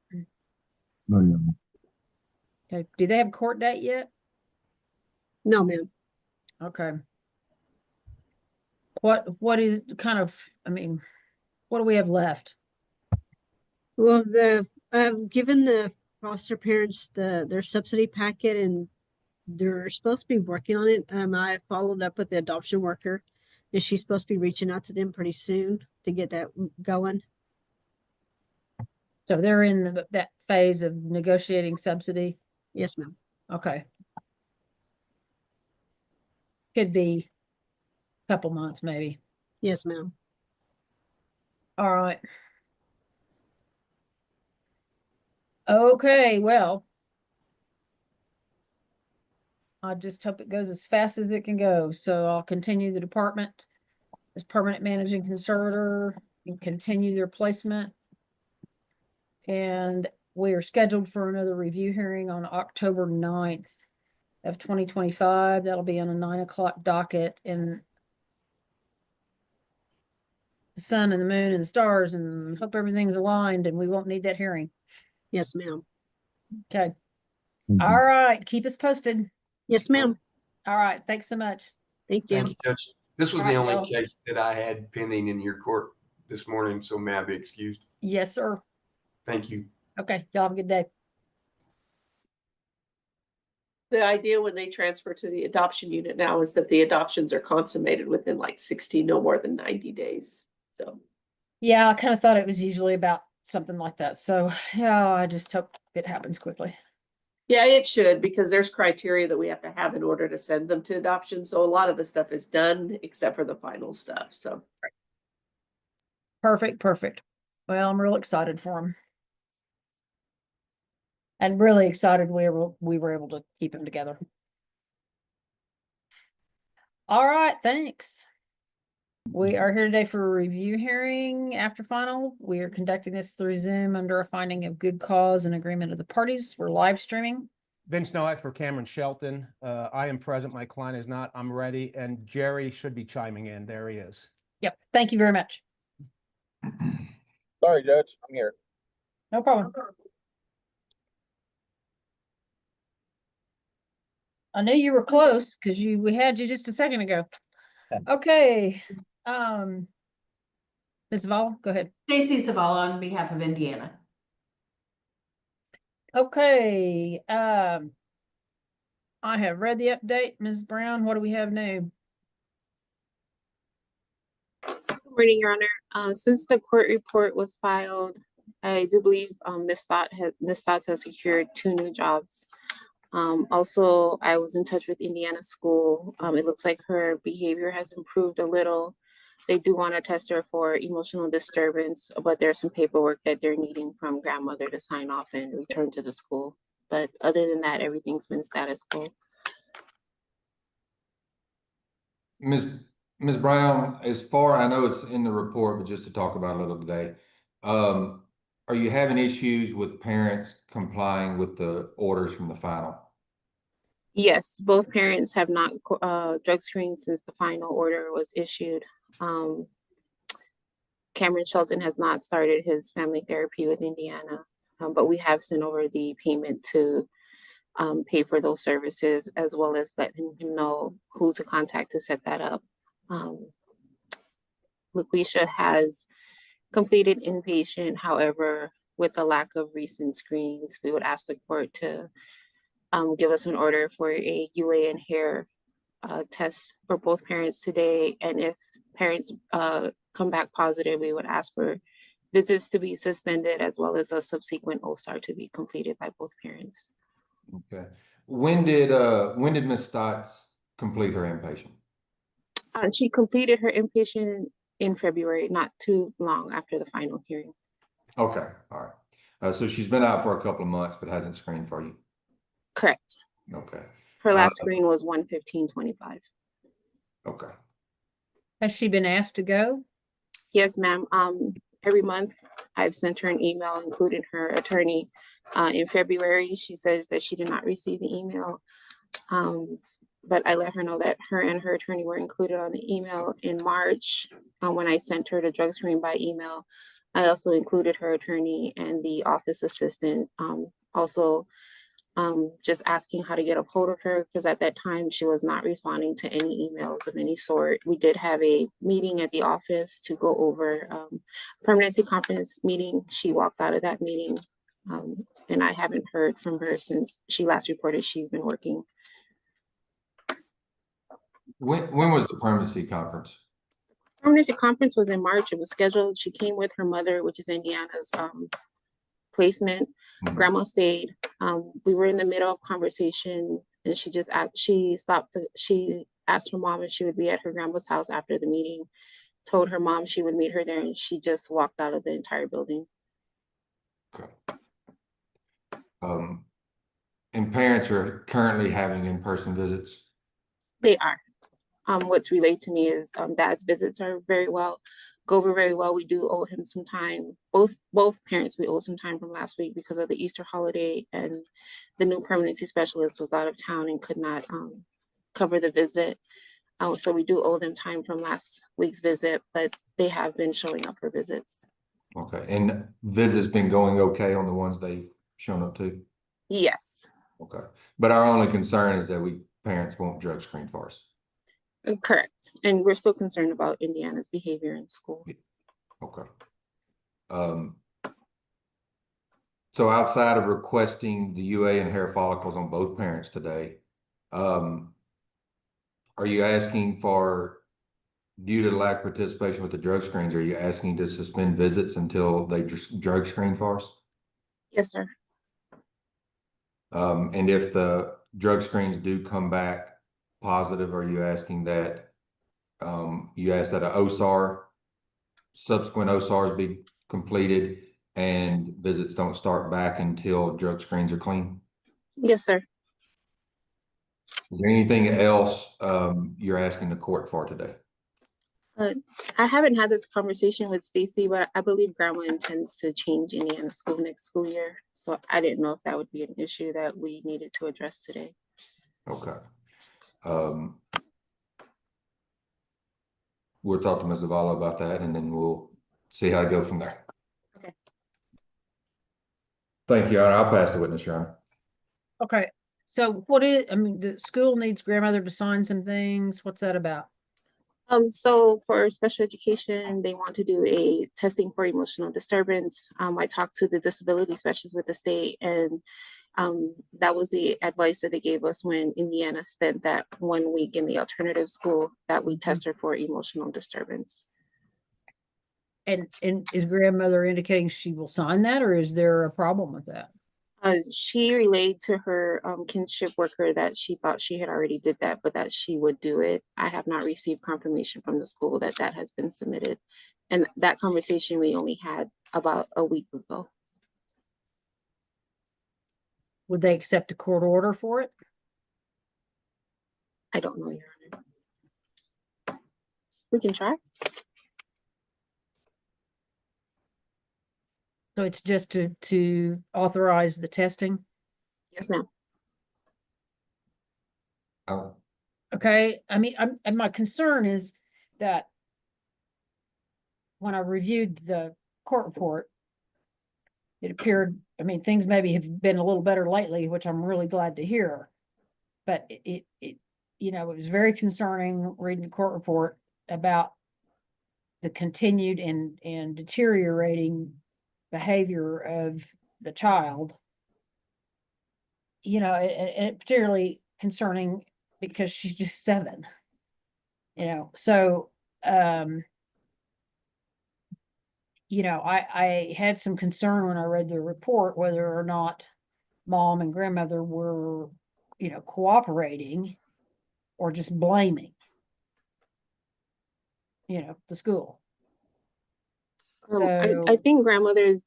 No, yeah. Okay. Do they have a court date yet? No, ma'am. Okay. What is kind of, what do we have left? Well, I've given the foster parents their subsidy packet, and they're supposed to be working on it. I followed up with the adoption worker, and she's supposed to be reaching out to them pretty soon to get that going. So they're in that phase of negotiating subsidy. Yes, ma'am. Okay. Could be a couple months, maybe. Yes, ma'am. All right. Okay, well, I just hope it goes as fast as it can go. So I'll continue the department as permanent managing conservator and continue their placement. And we are scheduled for another review hearing on October 9th of 2025. That'll be on a 9 o'clock docket, and the sun and the moon and the stars, and hope everything's aligned and we won't need that hearing. Yes, ma'am. Okay. Thank you. All right. Keep us posted. Yes, ma'am. All right. Thanks so much. Thank you. Thank you, Judge. This was All the right, only well. case that I had pending in your court this morning, so may I be excused? Yes, sir. Thank you. Okay. Y'all have a good day. The idea when they transfer to the adoption unit now is that the adoptions are consummated within like 60, no more than 90 days. So Yeah, I kind of thought it was usually about something like that. So yeah, I just hope it happens quickly. yeah, it should, because there's criteria that we have to have in order to send them to adoption. So a lot of the stuff is done except for the final stuff. So Perfect. Well, I'm real excited for them. And really excited we were able to keep them together. All right, thanks. We are here today for a review hearing after final. We are conducting this through Zoom under a finding of good cause and agreement of the parties. We're live streaming. Vince Nowak for Cameron Shelton. I am present. My client is not. I'm ready. And Jerry should be chiming in. There he is. Yep. Thank you very much. Sorry, Judge, I'm here. No problem. I knew you were close because we had you just a second ago. Okay. Ms. Zavala, go ahead. Stacy Zavala on behalf of Indiana. Okay. I have read the update. Ms. Brown, what do we have new? Good morning, Your Honor. Since the court report was filed, I do believe Ms. Stotts has secured 2 new jobs. Also, I was in touch with Indiana School. It looks like her behavior has improved a little. They do want to test her for emotional disturbance, but there's some paperwork that they're needing from grandmother to sign off and return to the school. But other than that, everything's been status quo. Ms. Brown, I know it's in the report, but just to talk about it a little today, are you having issues with parents complying with the orders from the final? Yes, both parents have not drug screened since the final order was issued. Cameron Shelton has not started his family therapy with Indiana, but we have sent over the payment to pay for those services, as well as letting him know who to contact to set that up. Laquisha has completed inpatient. However, with the lack of recent screenings, we would ask the court to give us an order for a UA and hair test for both parents today. And if parents come back positive, we would ask for visits to be suspended, as well as a subsequent OSAR to be completed by both parents. Okay. When did Ms. Stotts complete her inpatient? She completed her inpatient in February, not too long after the final hearing. Okay, all right. So she's been out for a couple of months, but hasn't screened for you? Correct. Okay. Her last screen was 1/15/25. Okay. Has she been asked to go? Yes, ma'am. Every month I've sent her an email, including her attorney. In February, she says that she did not receive the email. But I let her know that her and her attorney were included on the email. In March, when I sent her the drug screen by email, I also included her attorney and the office assistant. Also, just asking how to get a hold of her, because at that time she was not responding to any emails of any sort. We did have a meeting at the office to go over permanency conference meeting. She walked out of that meeting, and I haven't heard from her since she last reported she's been working. When was the permanency conference? Permanency conference was in March. It was scheduled. She came with her mother, which is Indiana's placement. Grandma stayed. We were in the middle of conversation, and she asked her mom if she would be at her grandma's house after the meeting, told her mom she would meet her there, and she just walked out of the entire building. Okay. And parents are currently having in-person visits? They are. What's relayed to me is dad's visits are go over very well. We do owe him some time. Both parents, we owe some time from last week because of the Easter holiday, and the new permanency specialist was out of town and could not cover the visit. So we do owe them time from last week's visit, but they have been showing up for visits. Okay, and visits been going okay on the ones they've shown up to? Yes. Okay, but our only concern is that parents won't drug screen for us. Correct. And we're still concerned about Indiana's behavior in school. Okay. So outside of requesting the UA and hair follicles on both parents today, are you asking for, due to lack of participation with the drug screens, are you asking to suspend visits until they drug screen for us? Yes, sir. And if the drug screens do come back positive, are you asking that you ask that subsequent OSARs be completed and visits don't start back until drug screens are clean? Yes, sir. Is there anything else you're asking the court for today? I haven't had this conversation with Stacy, but I believe grandma intends to change Indiana school next school year. So I didn't know if that would be an issue that we needed to address today. Okay. We'll talk to Ms. Zavala about that, and then we'll see how to go from there. Okay. Thank you, Your Honor. I'll pass the witness, Your Honor. Okay, so I mean, the school needs grandmother to sign some things. What's that about? So for special education, they want to do a testing for emotional disturbance. I talked to the disability specialist with the state, and that was the advice that they gave us when Indiana spent that 1 week in the alternative school, that we test her for emotional disturbance. And is grandmother indicating she will sign that, or is there a problem with that? She relayed to her kinship worker that she thought she had already did that, but that she would do it. I have not received confirmation from the school that that has been submitted. And that conversation we only had about a week ago. Would they accept a court order for it? I don't know, Your Honor. We can try. So it's just to authorize the testing? Yes, ma'am. Oh, Okay, I mean, and my concern is that when I reviewed the court report, it appeared, I mean, things maybe have been a little better lately, which I'm really glad to hear. But it you know, it was very concerning reading the court report about the continued and deteriorating behavior of the child. You know, and particularly concerning because she's just 7. You know, so you know, I had some concern when I read the report whether or not mom and grandmother were, you know, cooperating or just blaming, you know, the school. So I think grandmother is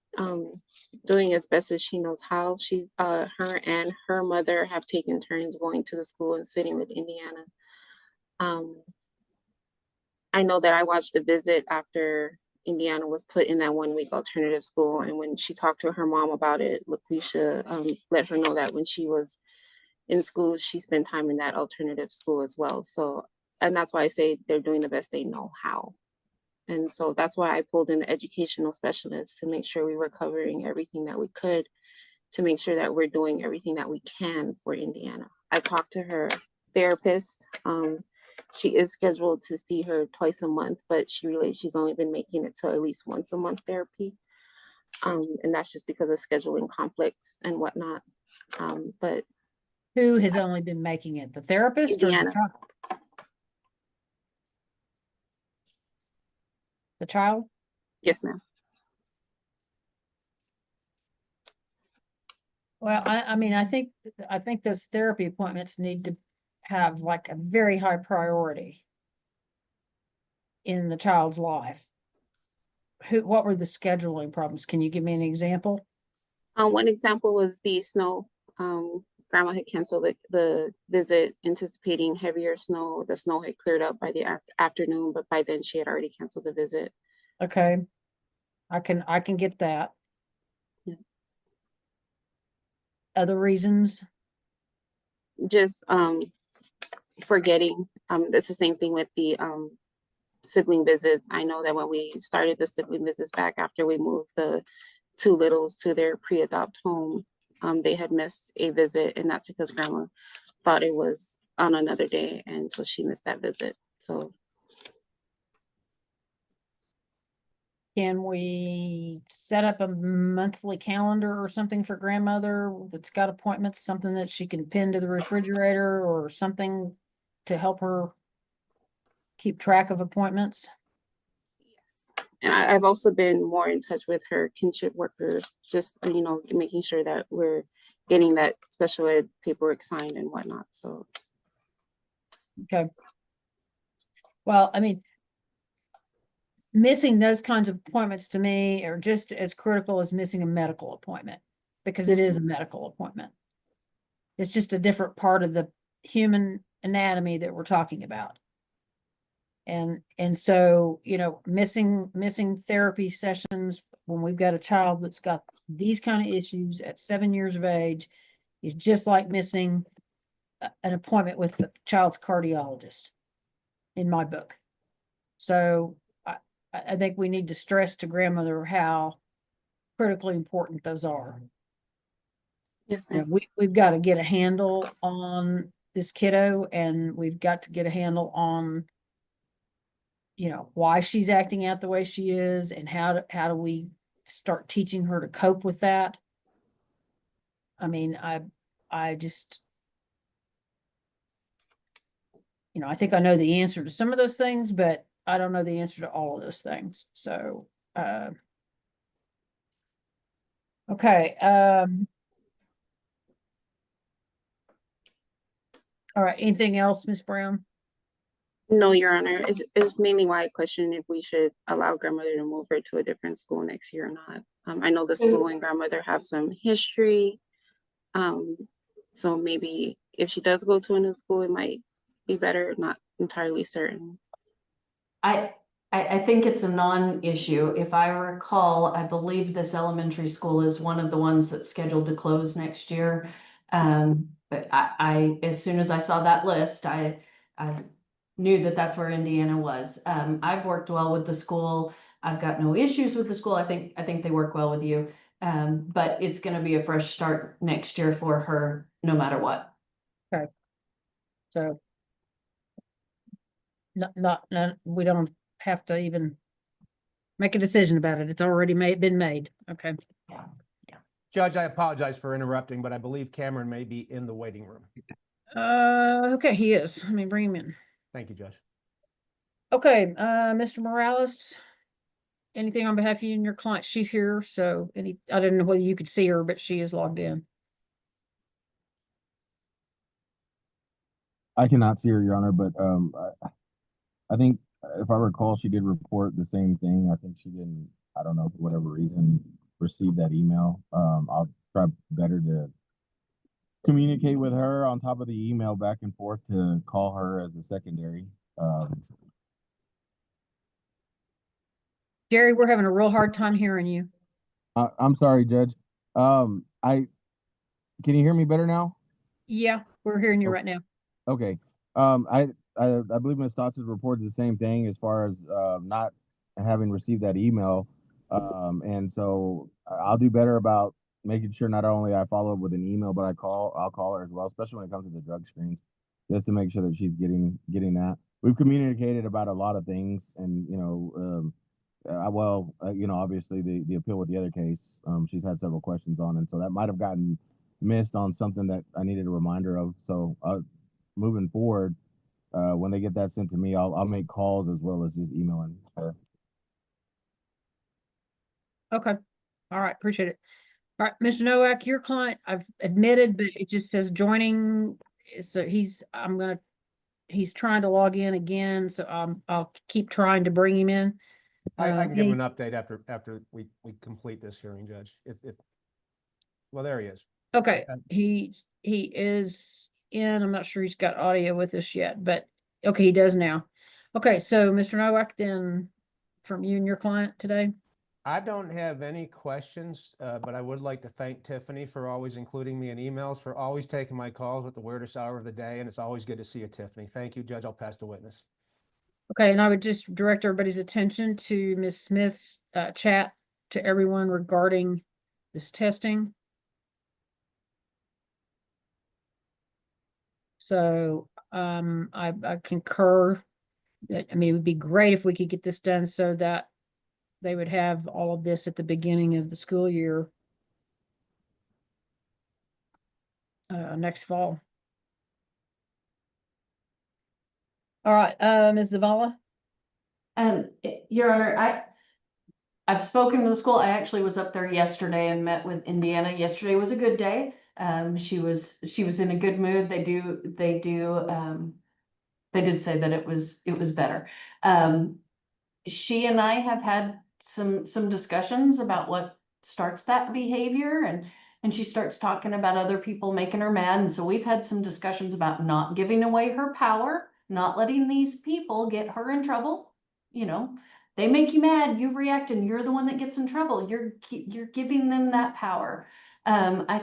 doing as best as she knows how. She's her and her mother have taken turns going to the school and sitting with Indiana. I know that I watched the visit after Indiana was put in that 1 week alternative school, and when she talked to her mom about it, LaQuisha let her know that when she was in school, she spent time in that alternative school as well. So, and that's why I say they're doing the best they know how. And so that's why I pulled in the educational specialist to make sure we were covering everything that we could, to make sure that we're doing everything that we can for Indiana. I talked to her therapist. She is scheduled to see her twice a month, but she realized she's only been making it to at least once a month therapy. And that's just because of scheduling conflicts and whatnot. But who has only been making it? The therapist Indiana. or the child? The child? Yes, ma'am. Well, I mean, I think those therapy appointments need to have like a very high priority in the child's life. What were the scheduling problems? Can you give me an example? One example was the snow. Grandma had canceled the visit, anticipating heavier snow. The snow had cleared up by the afternoon, but by then she had already canceled the visit. Okay, I can get that. Yeah. Other reasons? Just forgetting. It's the same thing with the sibling visits. I know that when we started the sibling visits back after we moved the 2 littles to their pre-adopt home, they had missed a visit, and that's because grandma thought it was on another day, and so she missed that visit. So Can we set up a monthly calendar or something for grandmother that's got appointments, something that she can pin to the refrigerator or something to help her keep track of appointments? yes, and I've also been more in touch with her kinship worker, just making sure that we're getting that special ed paperwork signed and whatnot. So okay. Well, I mean, missing those kinds of appointments to me are just as critical as missing a medical appointment, because it is a medical appointment. It's just a different part of the human anatomy that we're talking about. And so, you know, missing therapy sessions when we've got a child that's got these kind of issues at 7 years of age is just like missing an appointment with the child's cardiologist in my book. So I think we need to stress to grandmother how critically important those are. Yes, You know, ma'am. we've got to get a handle on this kiddo, and we've got to get a handle on, you know, why she's acting out the way she is, and how do we start teaching her to cope with that. I mean, I just, you know, I think I know the answer to some of those things, but I don't know the answer to all of those things. So, okay. All right. Anything else, Miss Brown? No, Your Honor. It's mainly why I question if we should allow grandmother to move her to a different school next year or not. I know the school and grandmother have some history. So maybe if she does go to a new school, it might be better. Not entirely certain. I think it's a non-issue. If I recall, I believe this elementary school is one of the ones that's scheduled to close next year. But I as soon as I saw that list, I knew that that's where Indiana was. I've worked well with the school. I've got no issues with the school. I think they work well with you. But it's going to be a fresh start next year for her, no matter what. Okay. So not we don't have to even make a decision about it. It's already been made. Okay. Yeah. Judge, I apologize for interrupting, but I believe Cameron may be in the waiting room. Okay, he is. Let me bring him in. Thank you, Judge. Okay, Mr. Morales, anything on behalf of you and your client? She's here, so I didn't know whether you could see her, but she is logged in. I cannot see her, Your Honor, but I think if I recall, she did report the same thing. I think she didn't, I don't know, for whatever reason, receive that email. I'll try better to communicate with her on top of the email back and forth to call her as a secondary. Jerry, we're having a real hard time hearing you. I'm sorry, Judge. Can you hear me better now? Yeah, we're hearing you right now. Okay. I believe Ms. Stotts has reported the same thing as far as not having received that email. And so I'll do better about making sure not only I follow up with an email, but I'll call her as well, especially when it comes to the drug screens, just to make sure that she's getting that. We've communicated about a lot of things, and you know, obviously the appeal with the other case, she's had several questions on, and so that might have gotten missed on something that I needed a reminder of. So moving forward, when they get that sent to me, I'll make calls as well as just emailing her. Okay. All right. Appreciate it. All right, Mr. Nowak, your client, I've admitted, but it just says joining. So he's trying to log in again. So I'll keep trying to bring him in. I can give him an update after we complete this hearing, Judge. Well, there he is. Okay, he is in. I'm not sure he's got audio with us yet, but okay, he does now. Okay, so Mr. Nowak, then from you and your client today. I don't have any questions, but I would like to thank Tiffany for always including me in emails, for always taking my calls at the weirdest hour of the day, and it's always good to see you, Tiffany. Thank you, Judge. I'll pass the witness. Okay, and I would just direct everybody's attention to Ms. Smith's chat to everyone regarding this testing. So I concur that, I mean, it would be great if we could get this done so that they would have all of this at the beginning of the school year next fall. All right, Ms. Zavala. Your Honor, I've spoken to the school. I actually was up there yesterday and met with Indiana. Yesterday was a good day. She was in a good mood. They did say that it was better. She and I have had some discussions about what starts that behavior, and she starts talking about other people making her mad. And so we've had some discussions about not giving away her power, not letting these people get her in trouble. You know, they make you mad, you react, and you're the one that gets in trouble. You're giving them that power. I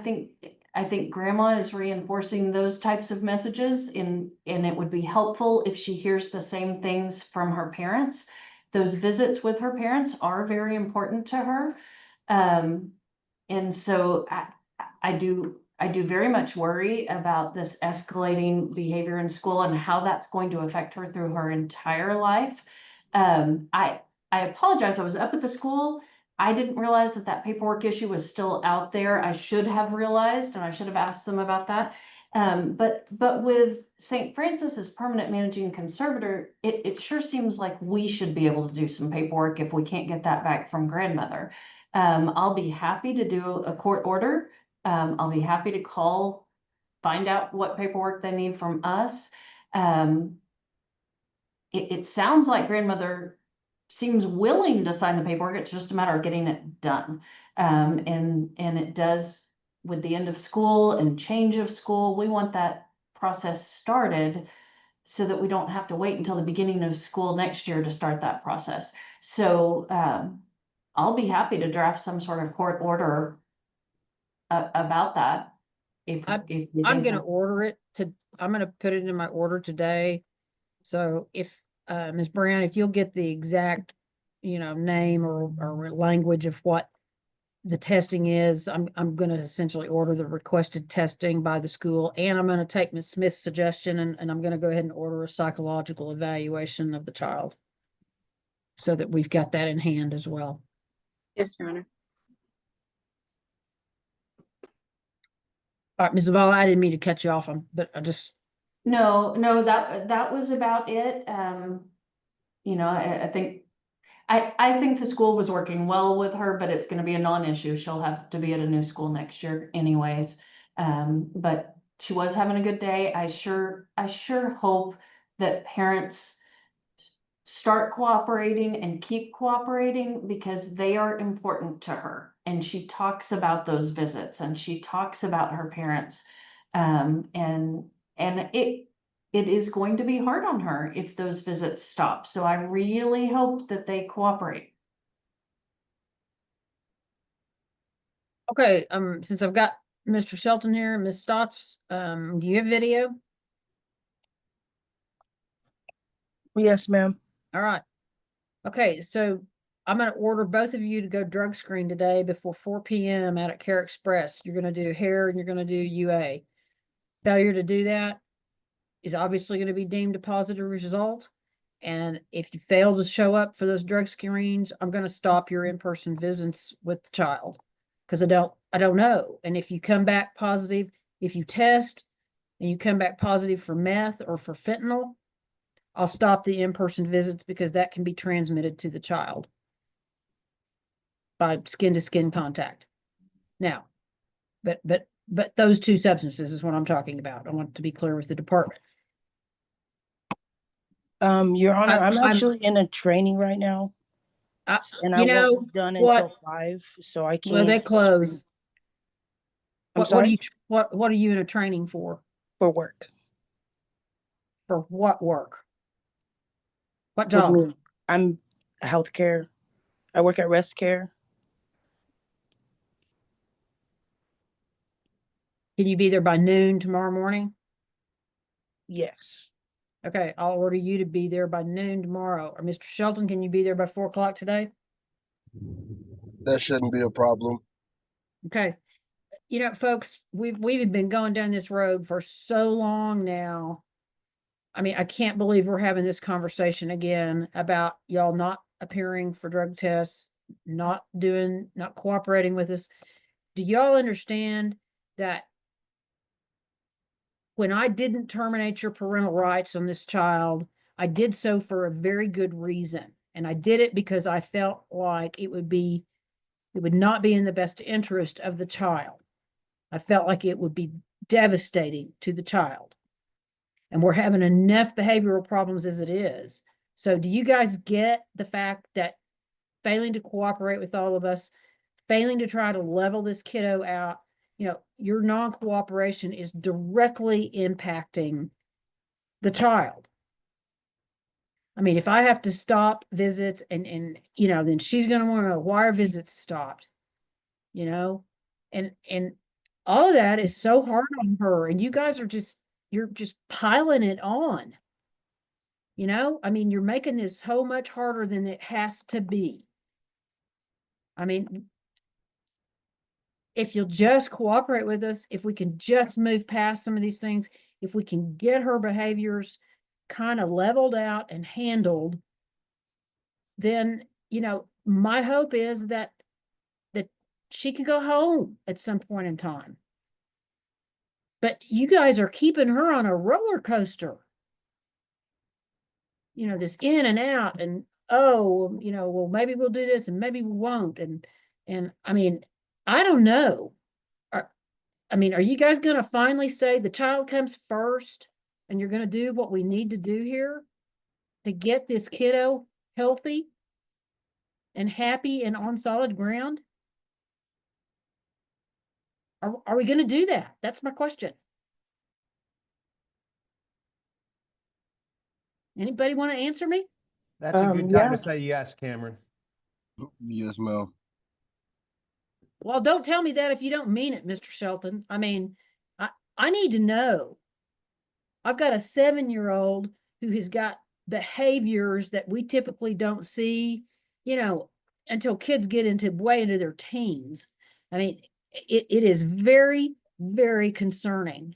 think grandma is reinforcing those types of messages, and it would be helpful if she hears the same things from her parents. Those visits with her parents are very important to her. And so I do very much worry about this escalating behavior in school and how that's going to affect her through her entire life. I apologize. I was up at the school. I didn't realize that paperwork issue was still out there. I should have realized, and I should have asked them about that. But with St. Francis as permanent managing conservator, it sure seems like we should be able to do some paperwork if we can't get that back from grandmother. I'll be happy to do a court order. I'll be happy to call, find out what paperwork they need from us. It sounds like grandmother seems willing to sign the paperwork. It's just a matter of getting it done. And it does, with the end of school and change of school, we want that process started so that we don't have to wait until the beginning of school next year to start that process. So I'll be happy to draft some sort of court order about that. I'm gonna order it I'm gonna put it in my order today. So if Ms. Brown, if you'll get the exact, name or language of what the testing is, I'm gonna essentially order the requested testing by the school, and I'm gonna take Ms. Smith's suggestion and I'm gonna go ahead and order a psychological evaluation of the child, so that we've got that in hand as well. Yes, Your Honor. All right, Ms. Zavala, I didn't mean to cut you off but I just. No, that was about it. I think the school was working well with her, but it's gonna be a non-issue. She'll have to be at a new school next year anyways. But she was having a good day. I sure hope that parents start cooperating and keep cooperating, because they are important to her. And she talks about those visits and she talks about her parents. And it is going to be hard on her if those visits stop. So I really hope that they cooperate. Okay, since I've got Mr. Shelton here, Ms. Stotts, do you have video? Yes, ma'am. All right. Okay, so I'm gonna order both of you to go drug screen today before 4 p.m. out at Care Express. You're gonna do hair and you're gonna do UA. Failure to do that is obviously gonna be deemed a positive result. And if you fail to show up for those drug screens, I'm gonna stop your in-person visits with the child. Because I don't know. And if you come back positive, if you test and you come back positive for meth or for fentanyl, I'll stop the in-person visits, because that can be transmitted to the child by skin-to-skin contact. Now, but those two substances is what I'm talking about. I want to be clear with the department. Your Honor, I'm actually in a training right now, and I won't be done until 5, so I can't. Well, they close. I'm sorry? What are you in a training for? For work. For what work? What With job? me. I'm healthcare. I work at Rest Care. Can you be there by noon tomorrow morning? Yes. Okay, I'll order you to be there by noon tomorrow. Or Mr. Shelton, can you be there by 4 o'clock today? That shouldn't be a problem. Okay. Folks, we've been going down this road for so long now. I mean, I can't believe we're having this conversation again about y'all not appearing for drug tests, not cooperating with us. Do y'all understand that when I didn't terminate your parental rights on this child, I did so for a very good reason. And I did it because I felt like it would not be in the best interest of the child. I felt like it would be devastating to the child. And we're having enough behavioral problems as it is. So do you guys get the fact that failing to cooperate with all of us, failing to try to level this kiddo out, your non-cooperation is directly impacting the child. I mean, if I have to stop visits and then she's going to want to know why are visits stopped, and all of that is so hard on her, and you guys are you're just piling it on. I mean, you're making this so much harder than it has to be. I mean, if you'll just cooperate with us, if we can just move past some of these things, if we can get her behaviors kind of leveled out and handled, then, my hope is that she can go home at some point in time. But you guys are keeping her on a roller coaster. This in and out, and well, maybe we'll do this and maybe we won't. And I mean, I don't know. Are you guys going to finally say the child comes first and you're going to do what we need to do here to get this kiddo healthy and happy and on solid ground? Are we going to do that? That's my question. Anybody want to answer me? That's a good time to say yes, Cameron. Yes, ma'am. Well, don't tell me that if you don't mean it, Mr. Shelton. I mean, I need to know. I've got a 7-year-old who has got behaviors that we typically don't see, until kids get way into their teens. I mean, it is very, very concerning.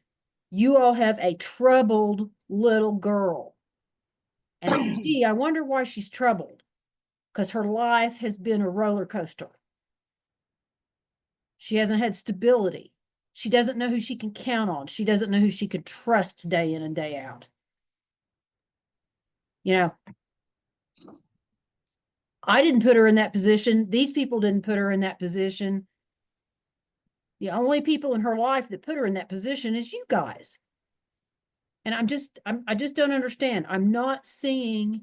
You all have a troubled little girl. And I wonder why she's troubled. Because her life has been a roller coaster. She hasn't had stability. She doesn't know who she can count on. She doesn't know who she can trust day in and day out. I didn't put her in that position. These people didn't put her in that position. The only people in her life that put her in that position is you guys. And I just don't understand. I'm not seeing,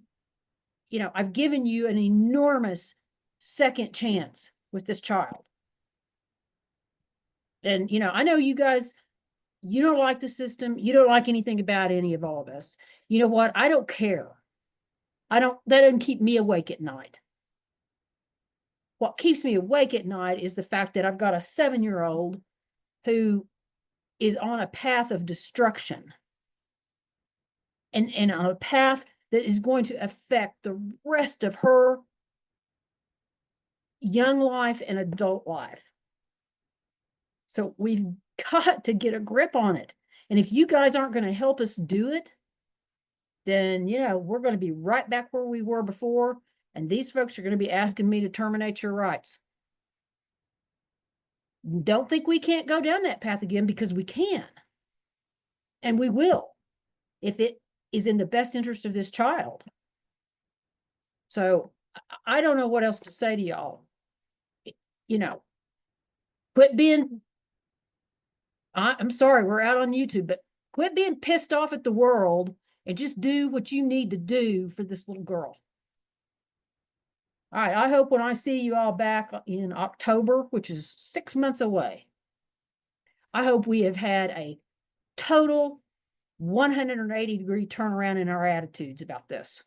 I've given you an enormous second chance with this child. And, I know you guys, you don't like the system. You don't like anything about any of all of us. You know what? I don't care. That doesn't keep me awake at night. What keeps me awake at night is the fact that I've got a 7-year-old who is on a path of destruction and on a path that is going to affect the rest of her young life and adult life. So we've got to get a grip on it. And if you guys aren't going to help us do it, then, we're going to be right back where we were before. And these folks are going to be asking me to terminate your rights. Don't think we can't go down that path again, because we can. And we will, if it is in the best interest of this child. So I don't know what else to say to y'all. Quit being, I'm sorry, we're out on YouTube, but quit being pissed off at the world and just do what you need to do for this little girl. All right, I hope when I see you all back in October, which is 6 months away, I hope we have had a total 180-degree turnaround in our attitudes about this.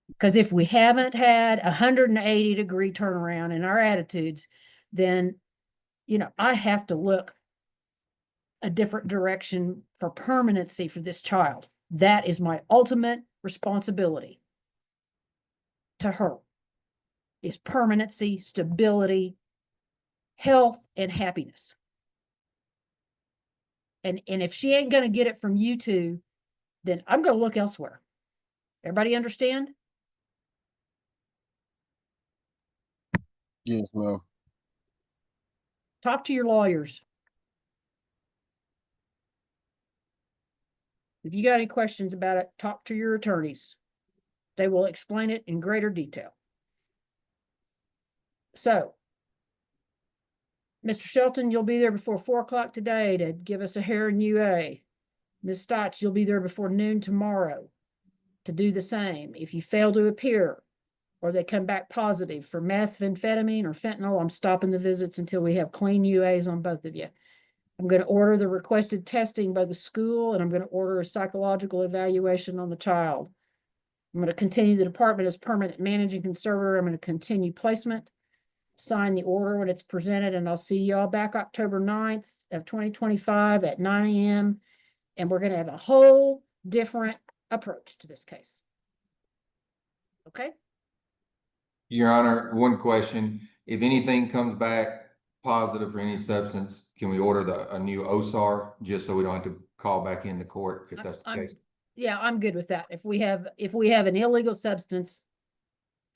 Because if we haven't had a 180-degree turnaround in our attitudes, then, I have to look a different direction for permanency for this child. That is my ultimate responsibility to her, is permanency, stability, health, and happiness. And if she ain't going to get it from you two, then I'm going to look elsewhere. Everybody understand? Yes, ma'am. Talk to your lawyers. If you got any questions about it, talk to your attorneys. They will explain it in greater detail. So, Mr. Shelton, you'll be there before 4 o'clock today to give us a hearing UA. Ms. Stotts, you'll be there before noon tomorrow to do the same. If you fail to appear or they come back positive for methamphetamine or fentanyl, I'm stopping the visits until we have clean UAs on both of you. I'm going to order the requested testing by the school, and I'm going to order a psychological evaluation on the child. I'm going to continue the department as permanent managing conservator. I'm going to continue placement, sign the order when it's presented, and I'll see y'all back October 9th of 2025 at 9 a.m. And we're going to have a whole different approach to this case. Okay? Your Honor, one question. If anything comes back positive for any substance, can we order a new OSAR just so we don't have to call back into court if that's the case? Yeah, I'm good with that. If we have an illegal substance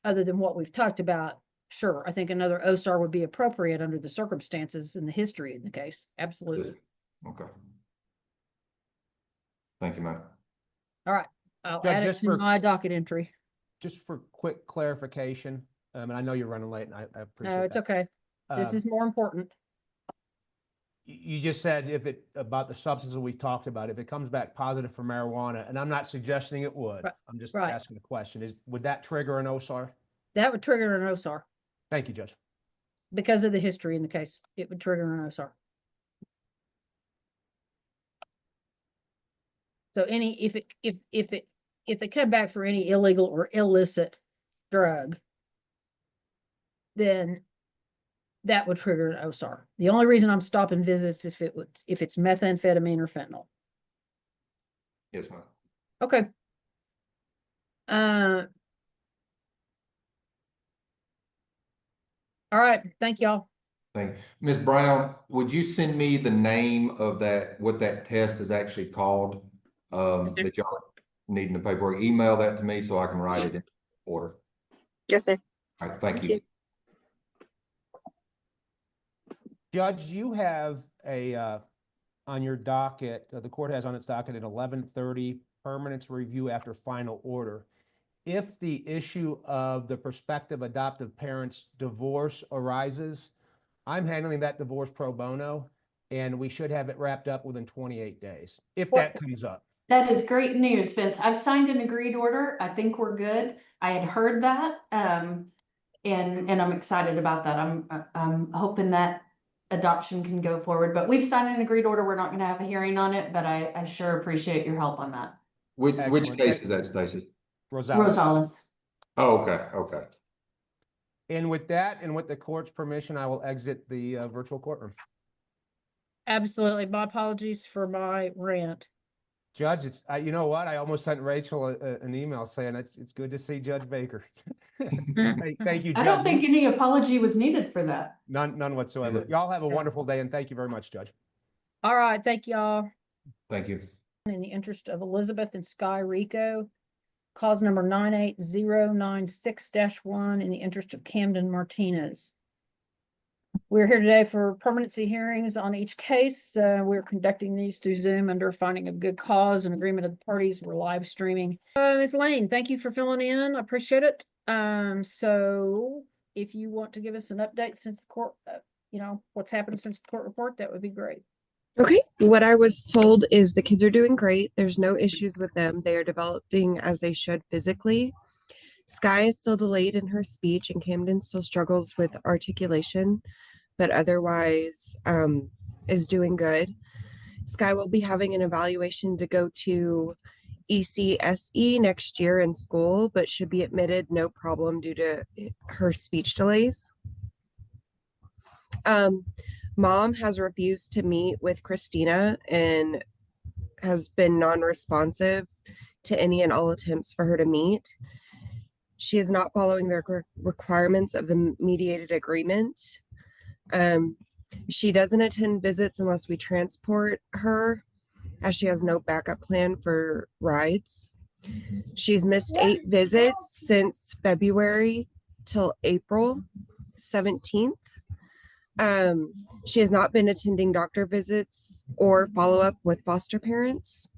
other than what we've talked about, sure, I think another OSAR would be appropriate under the circumstances and the history in the case. Absolutely. Okay. Thank you, ma'am. All right. I'll Judge, add it just to for- my docket entry. Just for quick clarification, and I know you're running late, and I appreciate No, it's that. okay. This is more important. You just said about the substances we talked about, if it comes back positive for marijuana, and I'm not suggesting it would. Right. I'm just Right. asking the question: would that trigger an OSAR? That would trigger an OSAR Thank you, Judge. because of the history in the case. It would trigger an OSAR. So if it come back for any illegal or illicit drug, then that would trigger an OSAR. The only reason I'm stopping visits is if it's methamphetamine or fentanyl. Yes, ma'am. Okay. All right. Thank y'all. Thank you. Ms. Brown, would you send me the name of what that test is actually called? sir. That y'all need in the paperwork. Email that to me so I can write it in order. Yes, sir. All right, thank Thank you. you. Judge, you have on your docket, the court has on its docket at 11:30, permanence review after final order. If the issue of the prospective adoptive parent's divorce arises, I'm handling that divorce pro bono, and we should have it wrapped up within 28 days, if that comes up. That is great news, Vince. I've signed an agreed order. I think we're good. I had heard that, and I'm excited about that. I'm hoping that adoption can go forward, but we've signed an agreed order. We're not going to have a hearing on it, but I sure appreciate your help on that. Which Excellent. case is that, Stacy? Rosales. Oh, okay, okay. And with that, and with the court's permission, I will exit the virtual courtroom. Absolutely. My apologies for my rant. Judge, you know what? I almost sent Rachel an email saying it's good to see Judge Baker. Thank you, Judge. I don't think any apology was needed for that. None whatsoever. Y'all have a wonderful day, and thank you very much, Judge. All right. Thank y'all. Thank you. In the interest of Elizabeth and Sky Rico, cause number 98096-1 in the interest of Camden Martinez. We're here today for permanency hearings on each case. We're conducting these through Zoom under finding of good cause and agreement of the parties. We're live streaming. Ms. Lane, thank you for filling in. I appreciate it. So if you want to give us an update since the court, what's happened since the court report, that would be great. Okay, what I was told is the kids are doing great. There's no issues with them. They are developing as they should physically. Sky is still delayed in her speech, and Camden still struggles with articulation, but otherwise is doing good. Sky will be having an evaluation to go to ECSE next year in school, but should be admitted no problem due to her speech delays. Mom has refused to meet with Christina and has been non-responsive to any and all attempts for her to meet. She is not following the requirements of the mediated agreement. She doesn't attend visits unless we transport her, as she has no backup plan for rides. She's missed 8 visits since February till April 17th. She has not been attending doctor visits or follow-up with foster parents.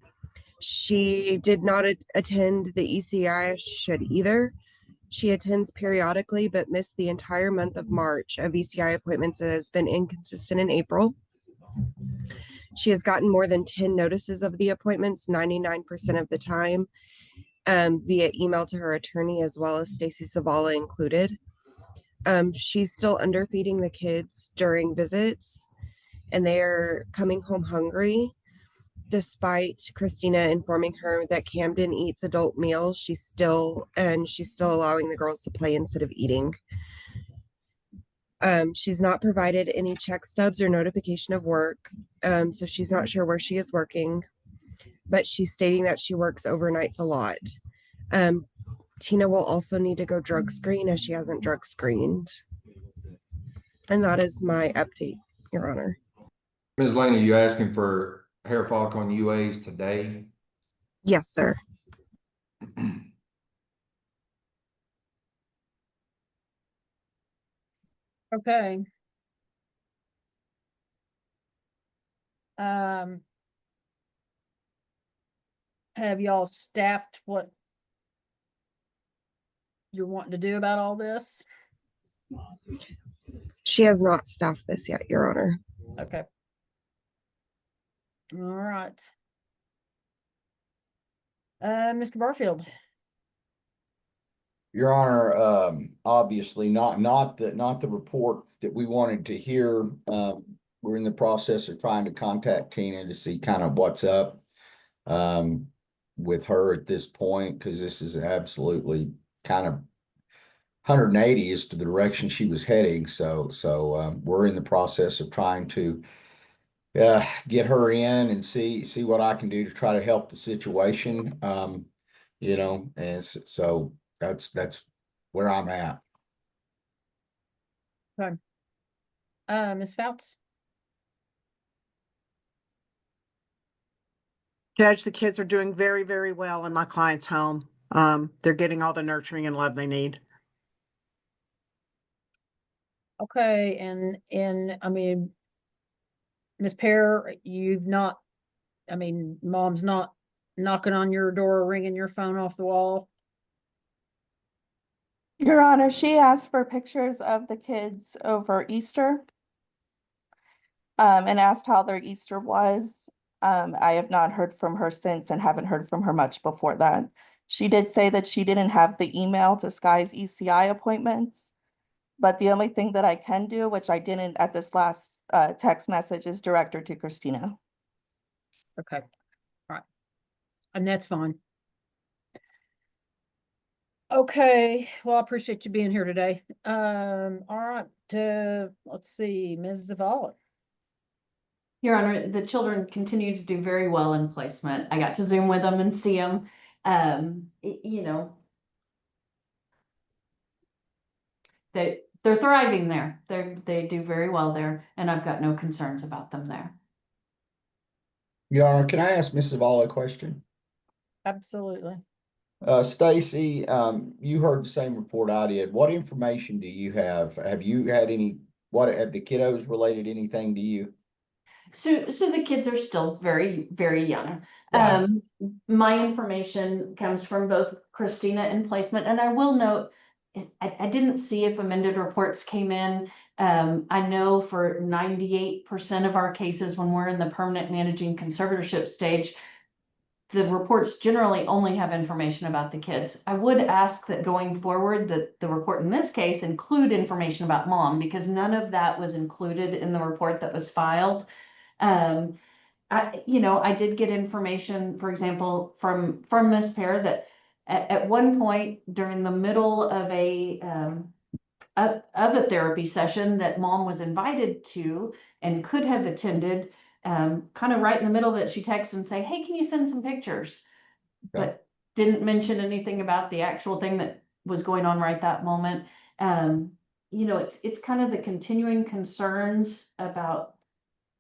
She did not attend the ECI as she should either. She attends periodically, but missed the entire month of March of ECI appointments and has been inconsistent in April. She has gotten more than 10 notices of the appointments 99% of the time. via email to her attorney, as well as Stacy Zavala included. She's still underfeeding the kids during visits, and they are coming home hungry. Despite Christina informing her that Camden eats adult meals, she's still allowing the girls to play instead of eating. She's not provided any check stubs or notification of work, so she's not sure where she is working, but she's stating that she works overnights a lot. Tina will also need to go drug screen, as she hasn't drug screened. And that is my update, Your Honor. Ms. Lane, are you asking for hair follicle and UAs today? Yes, sir. Okay. Have y'all staffed what you're wanting to do about all this? She has not staffed this yet, Your Honor. Okay. All right. Mr. Barfield. Your Honor, obviously not the report that we wanted to hear. We're in the process of trying to contact Tina to see kind of what's up with her at this point, because this is absolutely kind of 180 as to the direction she was heading. So we're in the process of trying to get her in and see what I can do to try to help the situation. You know, and so that's where I'm at. Okay. Ms. Fouts. Judge, the kids are doing very, very well in my client's home. They're getting all the nurturing and love they need. Okay, and I mean, Ms. Pear, mom's not knocking on your door, ringing your phone off the wall. Your Honor, she asked for pictures of the kids over Easter, and asked how their Easter was. I have not heard from her since and haven't heard from her much before that. She did say that she didn't have the email to Sky's ECI appointments, but the only thing that I can do, which I didn't at this last text message, is direct her to Christina. Okay, all right, and that's fine. Okay, well, I appreciate you being here today. All right, let's see, Ms. Zavala. Your Honor, the children continue to do very well in placement. I got to Zoom with them and see them. You know, they're thriving there. They do very well there, and I've got no concerns about them there. Your Honor, can I ask Mrs. Zavala a question? Absolutely. Stacy, you heard the same report I did. What information do you have? Have you had have the kiddos related anything to you? So the kids are still very, very young. Right. My information comes from both Christina and placement, and I will note, I didn't see if amended reports came in. I know for 98% of our cases, when we're in the permanent managing conservatorship stage, the reports generally only have information about the kids. I would ask that going forward that the report in this case include information about mom, because none of that was included in the report that was filed. I did get information, for example, from Ms. Pear that at one point during the middle of a therapy session that mom was invited to and could have attended, kind of right in the middle of it, she texted and say, "Hey, can you send some pictures?" Okay. But didn't mention anything about the actual thing that was going on right that moment. It's kind of the continuing concerns about,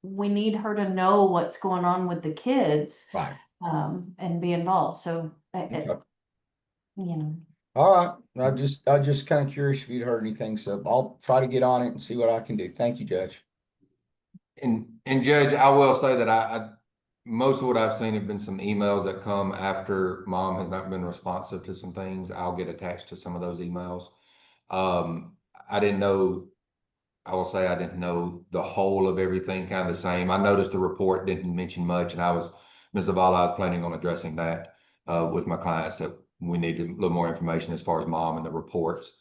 we need her to know what's going on with the kids, right, and be involved. So, okay. All right. I just kind of curious if you'd heard anything. So I'll try to get on it and see what I can do. Thank you, Judge. And Judge, I will say that I most of what I've seen have been some emails that come after mom has not been responsive to some things. I'll get attached to some of those emails. I will say I didn't know the whole of everything kind of the same. I noticed the report didn't mention much, and Ms. Zavala, I was planning on addressing that with my clients that we need a little more information as far as mom and the reports.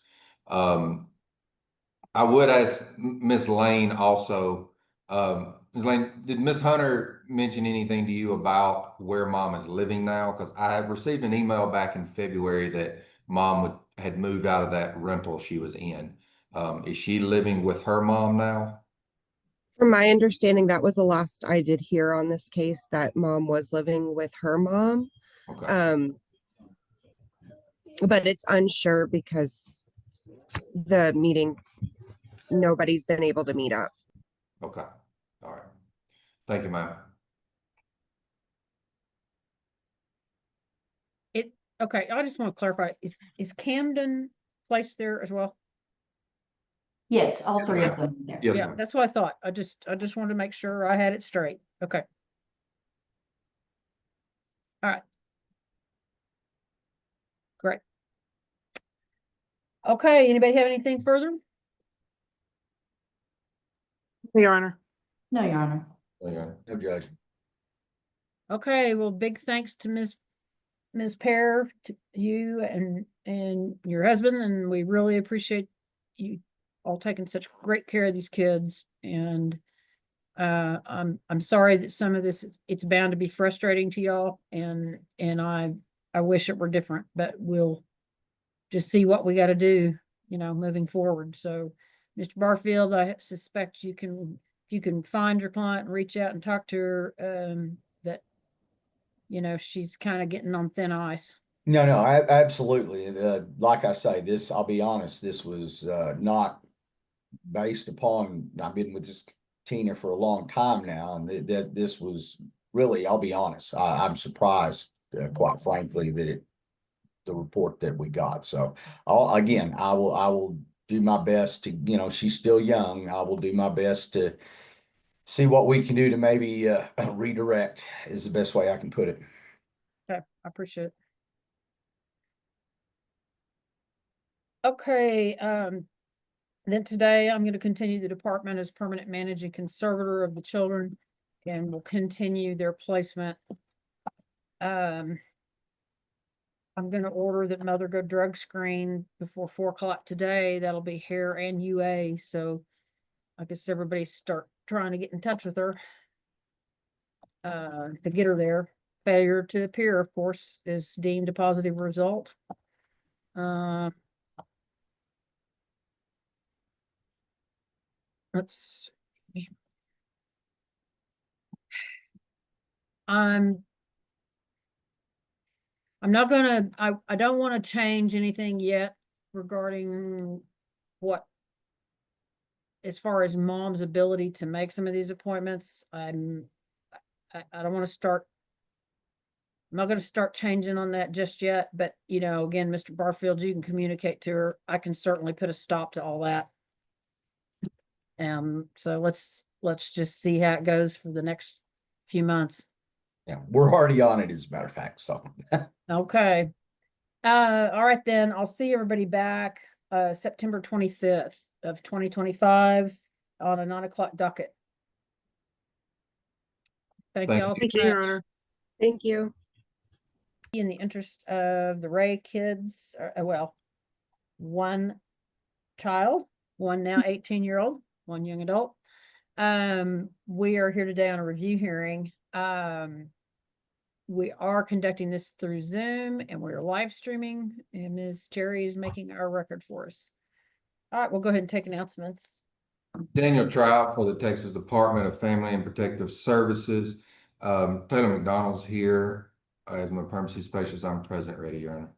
I would ask Ms. Lane also, Ms. Lane, did Ms. Hunter mention anything to you about where mom is living now? Because I had received an email back in February that mom had moved out of that rental she was in. Is she living with her mom now? From my understanding, that was the last I did hear on this case, that mom was living with her mom. Okay. But it's unsure because the meeting, nobody's been able to meet up. Okay. All right. Thank you, ma'am. Okay, I just want to clarify, is Camden placed there as well? Yes, all three of them there. Yes, Yeah, ma'am. that's what I thought. I just wanted to make sure I had it straight. Okay. All right. Great. Okay, anybody have anything further? Your Honor. No, Your Honor. No, Judge. Okay, well, big thanks to Ms. Pear, to you and your husband, and we really appreciate you all taking such great care of these kids. And I'm sorry that some of this, it's bound to be frustrating to y'all, and I wish it were different, but we'll just see what we got to do, moving forward. So, Mr. Barfield, I suspect you can find your client and reach out and talk to her, that she's kind of getting on thin ice. No, absolutely. Like I say, I'll be honest, this was not based upon, I've been with this Tina for a long time now, and that this was really, I'll be honest, I'm surprised, quite frankly, that the report that we got. So I will do my best to, she's still young. I will do my best to see what we can do to maybe redirect is the best way I can put it. Okay, I appreciate it. Okay, then today I'm going to continue the department as permanent managing conservator of the children, and will continue their placement. I'm going to order that mother go drug screen before 4 o'clock today. That'll be hair and UA. So I guess everybody start trying to get in touch with her to get her there. Failure to appear, of course, is deemed a positive result. Let's see. I'm not gonna, I don't want to change anything yet regarding what, as far as mom's ability to make some of these appointments. I don't want to start, I'm not going to start changing on that just yet, but again, Mr. Barfield, you can communicate to her. I can certainly put a stop to all that. So let's just see how it goes for the next few months. Yeah, we're already on it, as a matter of fact. So Okay. All right then. I'll see everybody back September 25th of 2025 on a 9 o'clock docket. Thank you all so Thank you, much. Your Honor. Thank you. In the interest of the Ray kids, well, one child, one now 18-year-old, one young adult. We are here today on a review hearing. We are conducting this through Zoom, and we're live streaming, and Ms. Cherry is making our record for us. All right, we'll go ahead and take announcements. Daniel Trout for the Texas Department of Family and Protective Services. Taylor McDonald's here as my permanency specialist. I'm present, ready, Your Honor.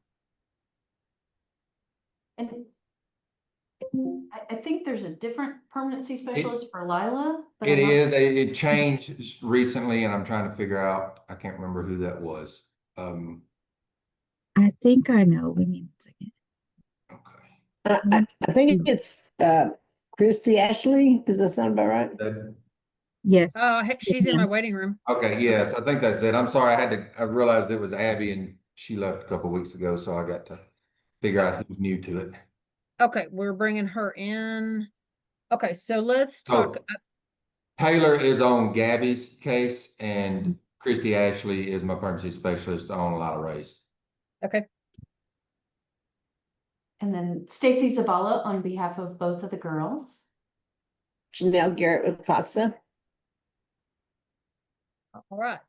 And I think there's a different permanency specialist for Lila. But It changed recently, and I'm trying to figure out, I can't remember who that was. I think I know. Give me a second. I think it's Christy Ashley. Does that sound about right? Yes. Oh, she's in my waiting room. Okay, yes, I think that's it. I'm sorry, I realized it was Abby, and she left a couple of weeks ago, so I got to figure out who's new to it. Okay, we're bringing her in. Okay, so let's talk. Taylor is on Gabby's case, and Christy Ashley is my permanency specialist on Lila Ray's. Okay. And then Stacy Zavala on behalf of both of the girls. Janelle Garrett with CASA. All right.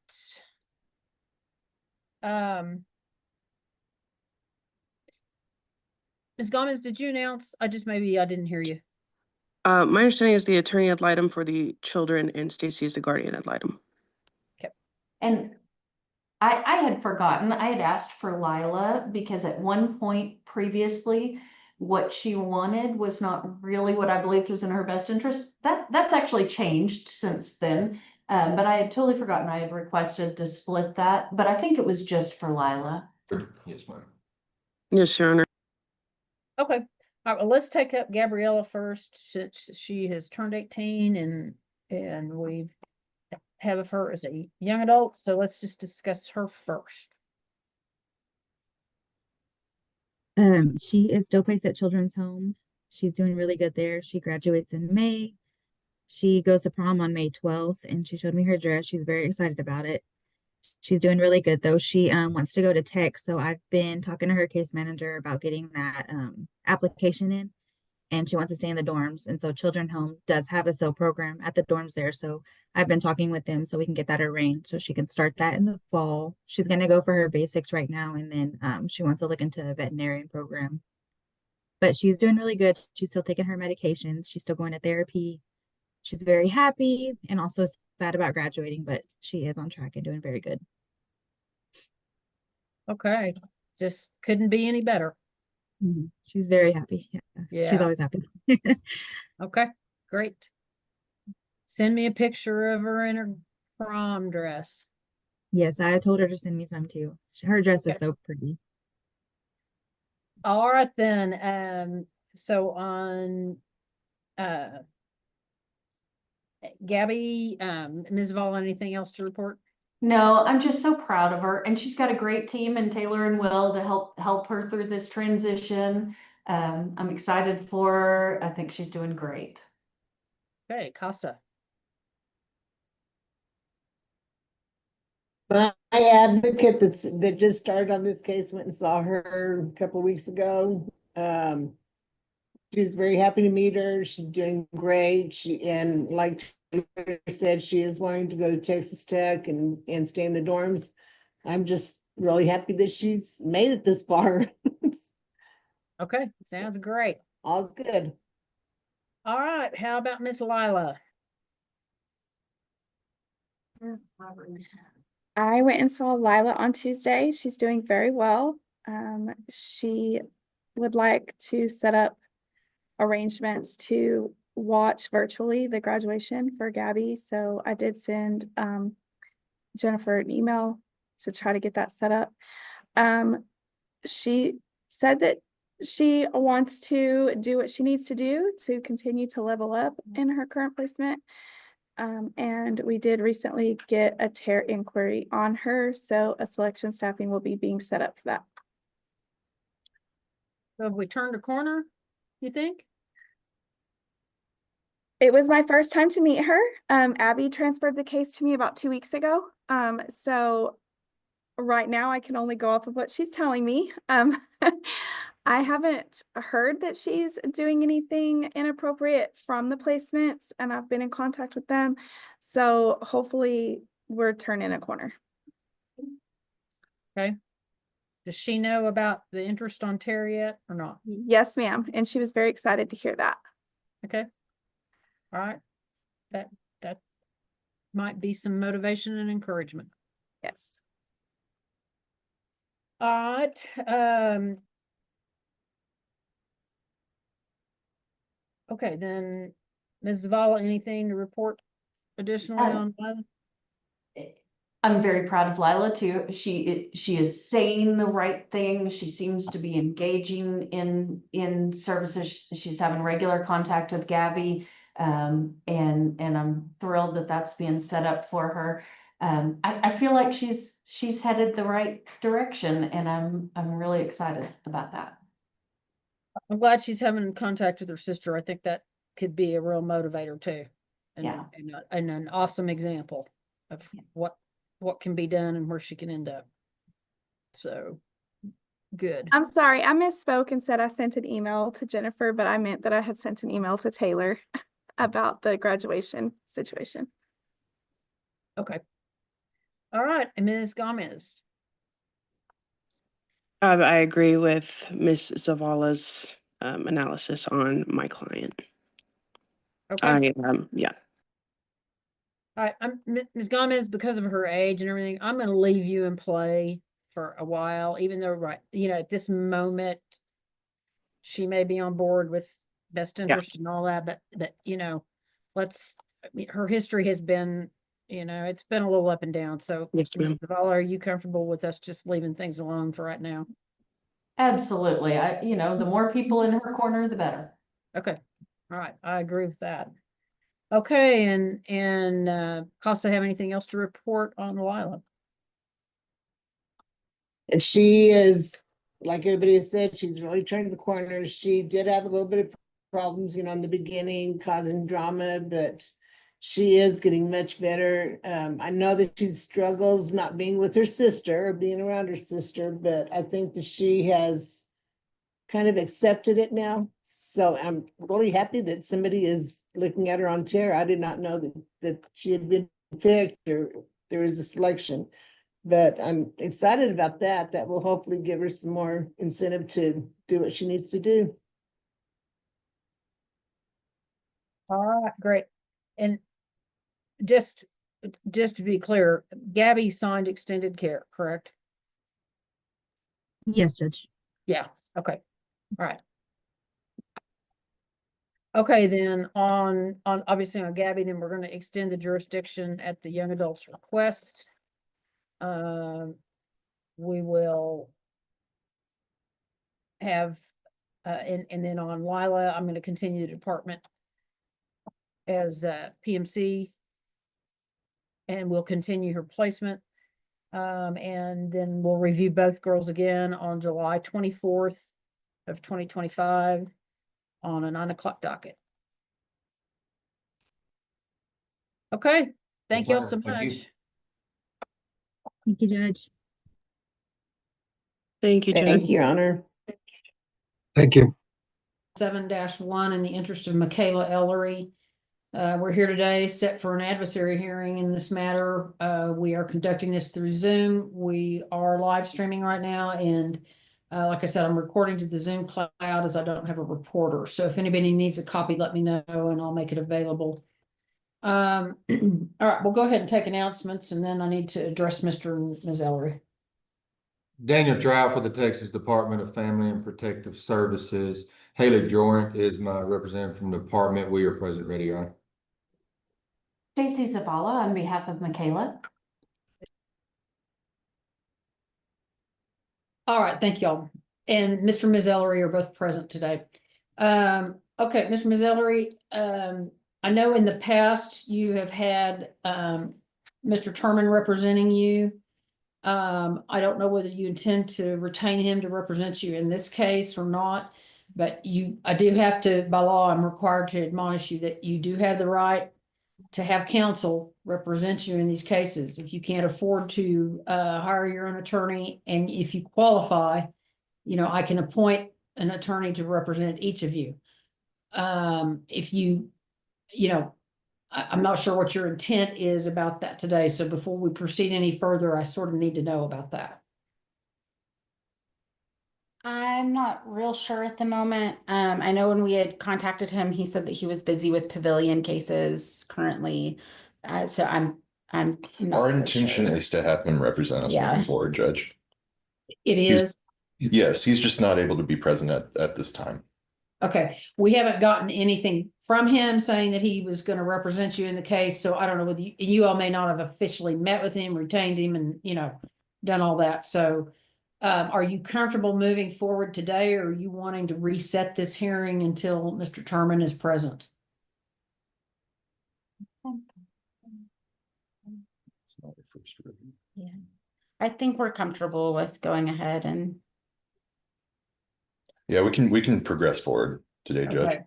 Ms. Gomez, did you announce? I didn't hear you. My understanding is the attorney ad litem for the children and Stacy is the guardian ad litem. Okay. And I had forgotten, I had asked for Lila because at one point previously, what she wanted was not really what I believed was in her best interest. That's actually changed since then. But I had totally forgotten I had requested to split that, but I think it was just for Lila. Yes, ma'am. Yes, Your Honor. Okay. All right, well, let's take up Gabriella first, since she has turned 18 and we have her as a young adult. So let's just discuss her first. She is still placed at Children's Home. She's doing really good there. She graduates in May. She goes to prom on May 12th, and she showed me her dress. She's very excited about it. She's doing really good though. She wants to go to tech, so I've been talking to her case manager about getting that application in, and she wants to stay in the dorms. And so Children's Home does have a SO program at the dorms there, so I've been talking with them so we can get that arranged so she can start that in the fall. She's going to go for her basics right now, and then she wants to look into a veterinarian program. But she's doing really good. She's still taking her medications. She's still going to therapy. She's very happy and also sad about graduating, but she is on track and doing very good. Okay. Just couldn't be any better. She's very happy. Yeah. She's always happy. Okay, great. Send me a picture of her in her prom dress. Yes, I told her to send me some too. Her dress Okay. is so pretty. All right then. So on Gabby, Ms. Vol, anything else to report? No, I'm just so proud of her, and she's got a great team and Taylor and Will to help her through this transition. I'm excited for her. I think she's doing great. Okay, Casa. My advocate that just started on this case went and saw her a couple weeks ago. She was very happy to meet her. She's doing great. And like Taylor said, she is wanting to go to Texas Tech and stay in the dorms. I'm just really happy that she's made it this far. Okay, sounds great. All's good. All right, how about Miss Lila? I went and saw Lila on Tuesday. She's doing very well. She would like to set up arrangements to watch virtually the graduation for Gabby. So I did send Jennifer an email to try to get that set up. She said that she wants to do what she needs to do to continue to level up in her current placement. And we did recently get a TARE inquiry on her, so a selection staffing will be being set up for that. So have we turned a corner, you think? It was my first time to meet her. Abby transferred the case to me about 2 weeks ago. So right now I can only go off of what she's telling me. I haven't heard that she's doing anything inappropriate from the placements, and I've been in contact with them. So hopefully we're turning a corner. Okay. Does she know about the interest on TARE yet or not? Yes, ma'am. And she was very excited to hear that. Okay. All right. That might be some motivation and encouragement. Yes. All right. Okay, then Ms. Zavala, anything to report additionally on Lila? I'm very proud of Lila too. She is saying the right thing. She seems to be engaging in services. She's having regular contact with Gabby, and I'm thrilled that that's being set up for her. I feel like she's headed the right direction, and I'm really excited about that. I'm glad she's having contact with her sister. I think that could be a real motivator too. And, yeah. And an awesome example of what can be done and where she can end up. So Good. I'm sorry, I misspoke and said I sent an email to Jennifer, but I meant that I had sent an email to Taylor about the graduation situation. Okay. All right, and Ms. Gomez. I agree with Ms. Zavala's analysis on my client. Okay. Yeah. All right, Ms. Gomez, because of her age and everything, I'm going to leave you in play for a while, even though, right, you know, at this moment, she may be on board with best interest and all that, but you know, I mean, her history has been, you know, it's been a little up and down. So, yes, ma'am. Zavala, are you comfortable with us just leaving things alone for right now? Absolutely. You know, the more people in her corner, the better. Okay. All right. I agree with that. Okay. And Costa, have anything else to report on Lila? And she is, like everybody has said, she's really turned the corner. She did have a little bit of problems, you know, in the beginning, causing drama, but she is getting much better. I know that she struggles not being with her sister or being around her sister, but I think that she has kind of accepted it now. So I'm really happy that somebody is looking at her on TARE. I did not know that she had been picked or there was a selection. But I'm excited about that. That will hopefully give her some more incentive to do what she needs to do. All right, great. And just to be clear, Gabby signed extended care, correct? Yes, Judge. Yeah, okay. All right. Okay, then on obviously on Gabby, then we're going to extend the jurisdiction at the young adult's request. We will have and then on Lila, I'm going to continue the department as PMC, and we'll continue her placement. And then we'll review both girls again on July 24th of 2025 on a 9 o'clock docket. Okay, thank you all so much. Thank you, Judge. Thank you, Judge. Thank you, Your Honor. Thank you. 7-1 in the interest of Michaela Ellery. We're here today set for an adversary hearing in this matter. We are conducting this through Zoom. We are live streaming right now. And like I said, I'm recording to the Zoom cloud as I don't have a reporter. So if anybody needs a copy, let me know and I'll make it available. All right, we'll go ahead and take announcements and then I need to address Mr. and Ms. Ellery. Daniel Trout for the Texas Department of Family and Protective Services. Haley Joint is my representative from the department. We are present, ready, Your Honor. Stacey Zavala on behalf of Michaela. All right, thank y'all. And Mr. and Ms. Ellery are both present today. Okay, Mr. and Ms. Ellery, I know in the past you have had Mr. Turman representing you. I don't know whether you intend to retain him to represent you in this case or not, but I do have to, by law, I'm required to admonish you that you do have the right to have counsel represent you in these cases. If you can't afford to hire your own attorney, and if you qualify, you know, I can appoint an attorney to represent each of you. If you know, I'm not sure what your intent is about that today. So before we proceed any further, I sort of need to know about that. I'm not real sure at the moment. I know when we had contacted him, he said that he was busy with pavilion cases currently. So I'm not Our really intention sure. is to have him represent us moving forward, Judge. It is? Yes, he's just not able to be present at this time. Okay, we haven't gotten anything from him saying that he was going to represent you in the case. So I don't know whether you all may not have officially met with him, retained him, and, you know, done all that. So are you comfortable moving forward today, or are you wanting to reset this hearing until Mr. Turman is present? It's not the first review. Yeah, I think we're comfortable with going ahead and. Yeah, we can progress forward today, Judge. Okay.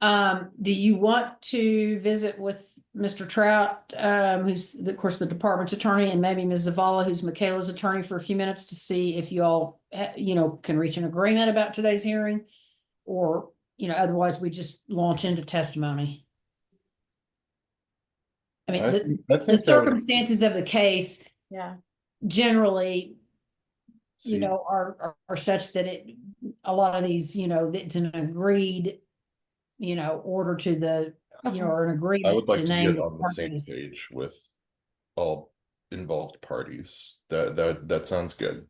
Do you want to visit with Mr. Trout, who's of course the department's attorney, and maybe Ms. Zavala, who's Michaela's attorney, for a few minutes to see if you all, can reach an agreement about today's hearing? Or, otherwise we just launch into testimony. I mean, I the think that would- circumstances of the case Yeah. generally, See, are such that a lot of these, it's an agreed, order to the, or an I agreement would like to to name get the on the same parties. page with all involved parties. That sounds good,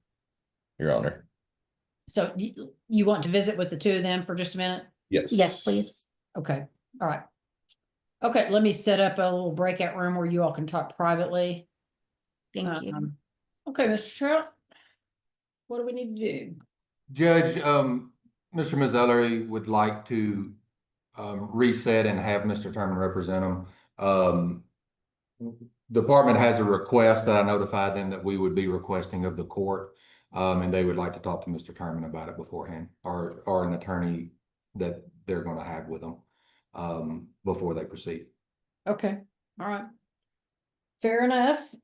Your Honor. So you want to visit with the two of them for just a minute? Yes. Yes, please. Okay, all right. Okay, let me set up a little breakout room where you all can talk privately. Thank you. Okay, Mr. Trout, what do we need to do? Judge, Mr. Mazzella would like to reset and have Mr. Turman represent him. Department has a request that I notified them that we would be requesting of the court, and they would like to talk to Mr. Turman about it beforehand, or an attorney that they're going to have with them before they proceed. Okay, all right. Fair enough.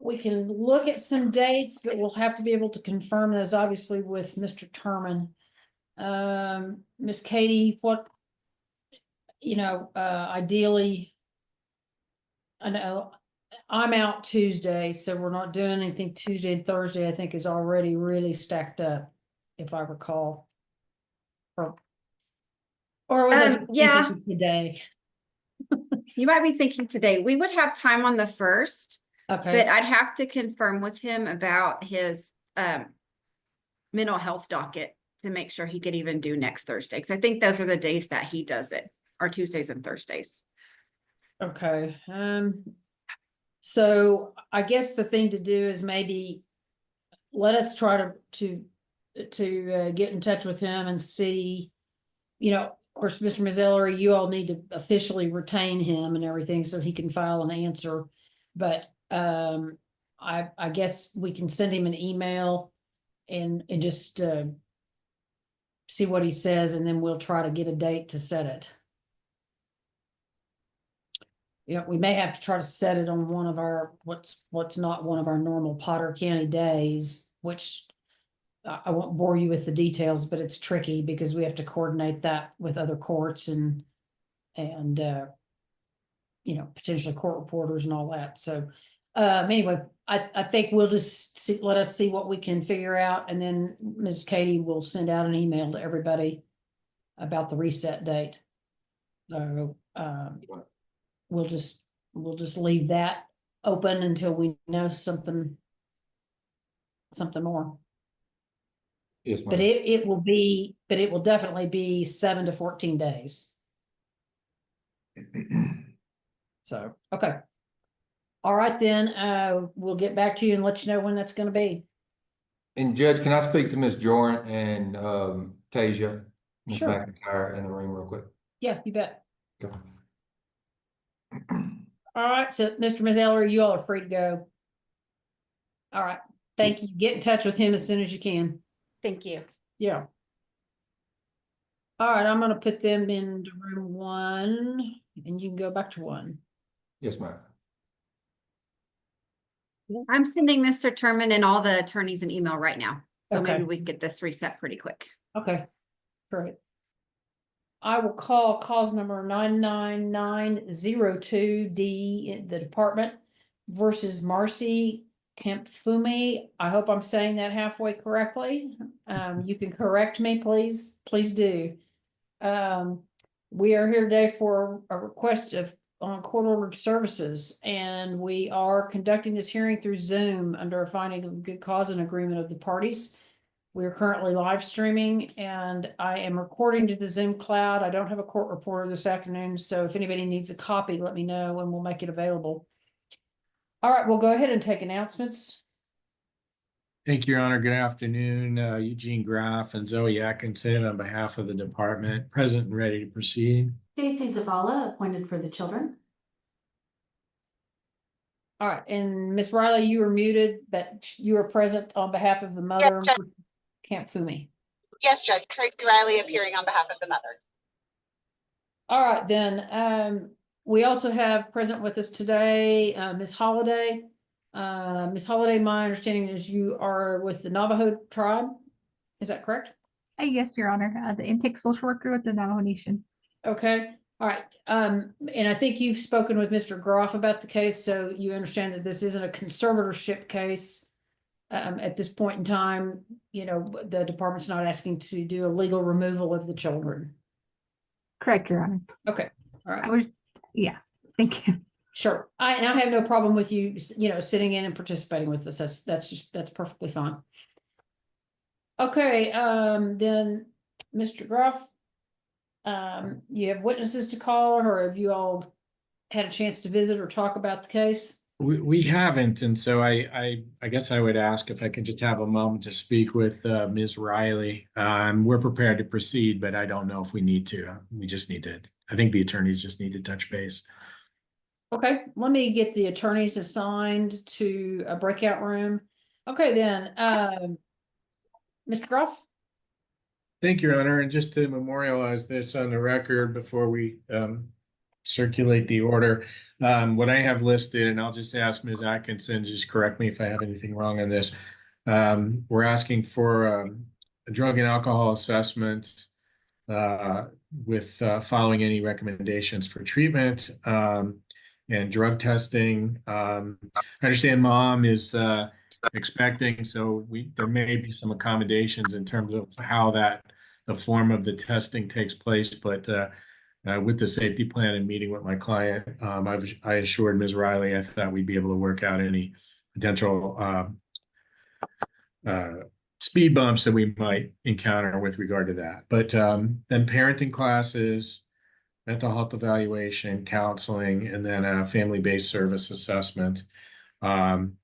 We can look at some dates, but we'll have to be able to confirm those obviously with Mr. Turman. Miss Katie, what, ideally, I know I'm out Tuesday, so we're not doing anything Tuesday and Thursday. I think is already really stacked up, if I recall. Or was I yeah. thinking today? You might be thinking today. We would have time on the 1st, Okay. but I'd have to confirm with him about his mental health docket to make sure he could even do next Thursday. Because I think those are the days that he does it, are Tuesdays and Thursdays. Okay. So I guess the thing to do is maybe let us try to get in touch with him and see, of course, Mr. Mazzella, you all need to officially retain him and everything so he can file an answer. But I guess we can send him an email and just see what he says, and then we'll try to get a date to set it. We may have to try to set it on one of our, what's not one of our normal Potter County days, which I won't bore you with the details, but it's tricky because we have to coordinate that with other courts and potentially court reporters and all that. So anyway, I think we'll just let us see what we can figure out, and then Ms. Katie will send out an email to everybody about the reset date. So we'll just leave that open until we know something more. Yes, ma'am. But it will definitely be 7 to 14 days. So, okay. All right, then, we'll get back to you and let you know when that's going to be. And Judge, can I speak to Ms. Jordan and Tasia, Ms. Sure. McIntyre in the room real quick? Yeah, you bet. Okay. All right, so Mr. Mazzella, you all are free to go. All right, thank you. Get in touch with him as soon as you can. Thank you. Yeah. All right, I'm going to put them into room 1, and you can go back to 1. Yes, ma'am. I'm sending Mr. Turman and all the attorneys an email right now. So Okay. maybe we can get this reset pretty quick. Okay, great. I will call cause number 99902D, the department versus Marcy Kempfumi. I hope I'm saying that halfway correctly. You can correct me, please. Please do. We are here today for a request on court-ordered services, and we are conducting this hearing through Zoom under a finding of good cause and agreement of the parties. We are currently live streaming, and I am recording to the Zoom cloud. I don't have a court reporter this afternoon, so if anybody needs a copy, let me know and we'll make it available. All right, we'll go ahead and take announcements. Thank you, Your Honor. Good afternoon. Eugene Graff and Zoe Atkinson on behalf of the department, present and ready to proceed. Stacy Zavala, appointed for the children. All right, and Ms. Riley, you were muted, but you were present on behalf of the mother. Camp Fumi? Yes, Judge. Tracy Riley appearing on behalf of the mother. All right, then, we also have present with us today, Ms. Holiday. Ms. Holiday, my understanding is you are with the Navajo tribe. Is that correct? Yes, Your Honor, the intake social worker with the Navajo Nation. Okay, all right. And I think you've spoken with Mr. Groff about the case, so you understand that this isn't a conservatorship case. At this point in time, you know, the department's not asking to do a legal removal of the children. Correct, Your Honor. Okay, all right. I was, yeah, thank you. Sure. I have no problem with you, you know, sitting in and participating with us. That's perfectly fine. Okay, then, Mr. Groff, you have witnesses to call, or have you all had a chance to visit or talk about the case? We haven't, and so I guess I would ask if I could just have a moment to speak with Ms. Riley. We're prepared to proceed, but I don't know if we need to. We just need to, I think the attorneys just need to touch base. Okay, let me get the attorneys assigned to a breakout room. Okay, then, Mr. Groff? Thank you, Your Honor, and just to memorialize this on the record before we circulate the order, what I have listed, and I'll just ask Ms. Atkinson, just correct me if I have anything wrong on this. We're asking for a drug and alcohol assessment with following any recommendations for treatment and drug testing. I understand mom is expecting, so there may be some accommodations in terms of how the form of the testing takes place, but with the safety plan and meeting with my client, I assured Ms. Riley I thought we'd be able to work out any potential speed bumps that we might encounter with regard to that. But then parenting classes, mental health evaluation, counseling, and then a family-based service assessment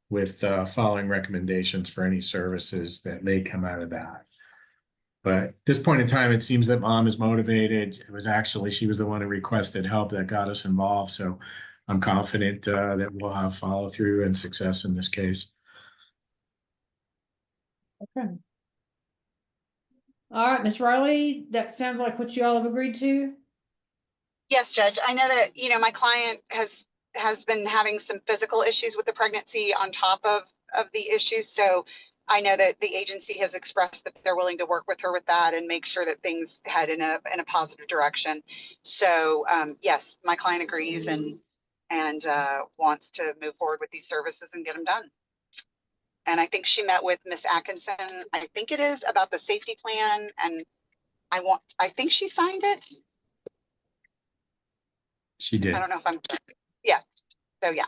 with following recommendations for any services that may come out of that. But at this point in time, it seems that mom is motivated. It was actually, she was the one who requested help that got us involved. So I'm confident that we'll have follow through and success in this case. Okay. All right, Ms. Riley, that sounds like what you all have agreed to. Yes, Judge. I know that, you know, my client has been having some physical issues with the pregnancy on top of the issues. So I know that the agency has expressed that they're willing to work with her with that and make sure that things head in a positive direction. So yes, my client agrees and wants to move forward with these services and get them done. And I think she met with Miss Atkinson, I think it is, about the safety plan, and I think she signed it. She did. I don't know if I'm, yeah. So yeah.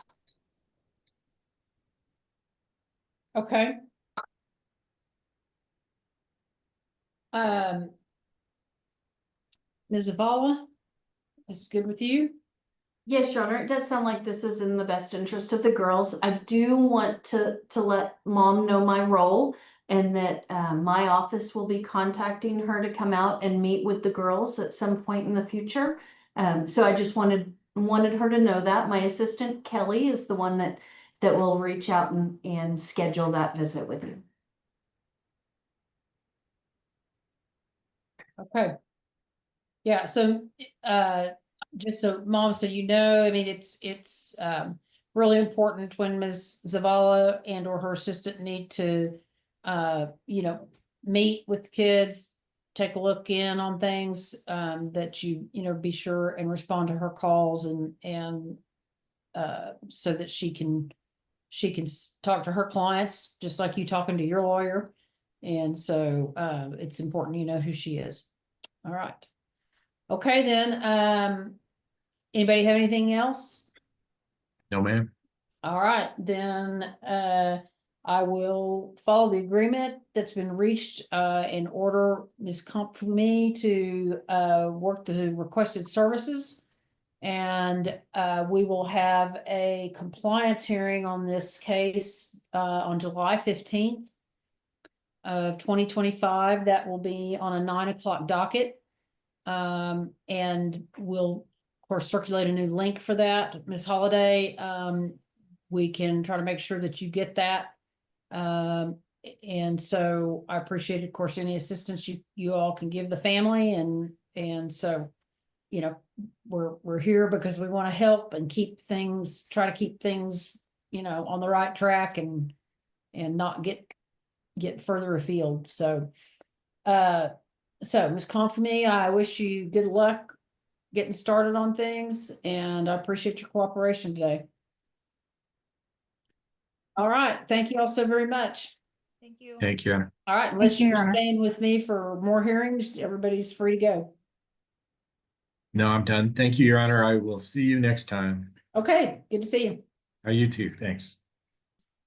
Okay. Ms. Zavala, is this good with you? Yes, Your Honor, it does sound like this is in the best interest of the girls. I do want to let mom know my role and that my office will be contacting her to come out and meet with the girls at some point in the future. So I just wanted her to know that. My assistant Kelly is the one that will reach out and schedule that visit with you. Okay. Yeah, so just so mom, so you know, I mean, it's really important when Ms. Zavala and or her assistant need to you know, meet with kids, take a look in on things, that you know, be sure and respond to her calls and so that she can talk to her clients just like you talking to your lawyer. And so it's important you know who she is. All right. Okay, then, anybody have anything else? No, ma'am. All right, then, I will follow the agreement that's been reached, in order Ms. Company to, work the requested services. And, we will have a compliance hearing on this case, on July 15th of 2025. That will be on a 9 o'clock docket. And we'll of course circulate a new link for that. Ms. Holiday, we can try to make sure that you get that. And And so I appreciate, of course, any assistance you all can give the family, and so, you know, we're here because we want to help and try to keep things, you know, on the right track and not get further afield. So, Ms. Confamy, I wish you good luck getting started on things, and I appreciate your cooperation today. All right, thank you all so very much. Thank you. Thank you. All right, unless you, you're Your Honor. staying with me for more hearings, everybody's free to go. No, I'm done. Thank you, Your Honor. I will see you next time. Okay, good to see you. You too. Thanks.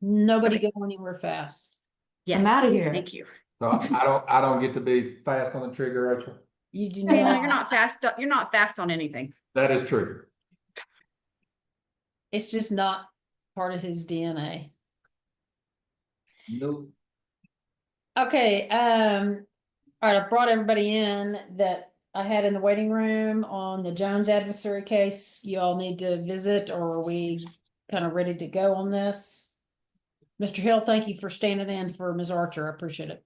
Nobody go anywhere fast. Yes, I'm outta here. thank you. So I don't get to be fast on the trigger, Rachel? You do No, not. you're not fast. You're not fast on anything. That is true. It's just not part of his DNA. Nope. Okay, all right, I brought everybody in that I had in the waiting room on the Jones adversary case. You all need to visit, or are we kind of ready to go on this? Mr. Hill, thank you for standing in for Ms. Archer. I appreciate it.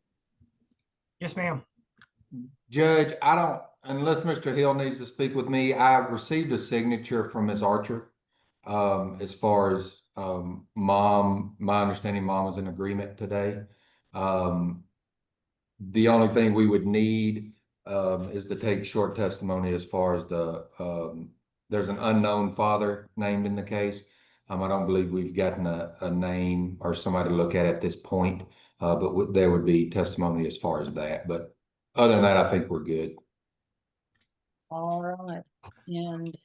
Yes, ma'am. Judge, unless Mr. Hill needs to speak with me, I received a signature from Ms. Archer. As far as mom, my understanding, mom was in agreement today. The only thing we would need is to take short testimony as far as there's an unknown father named in the case. I don't believe we've gotten a name or somebody to look at this point, but there would be testimony as far as that. But other than that, I think we're good. All right, and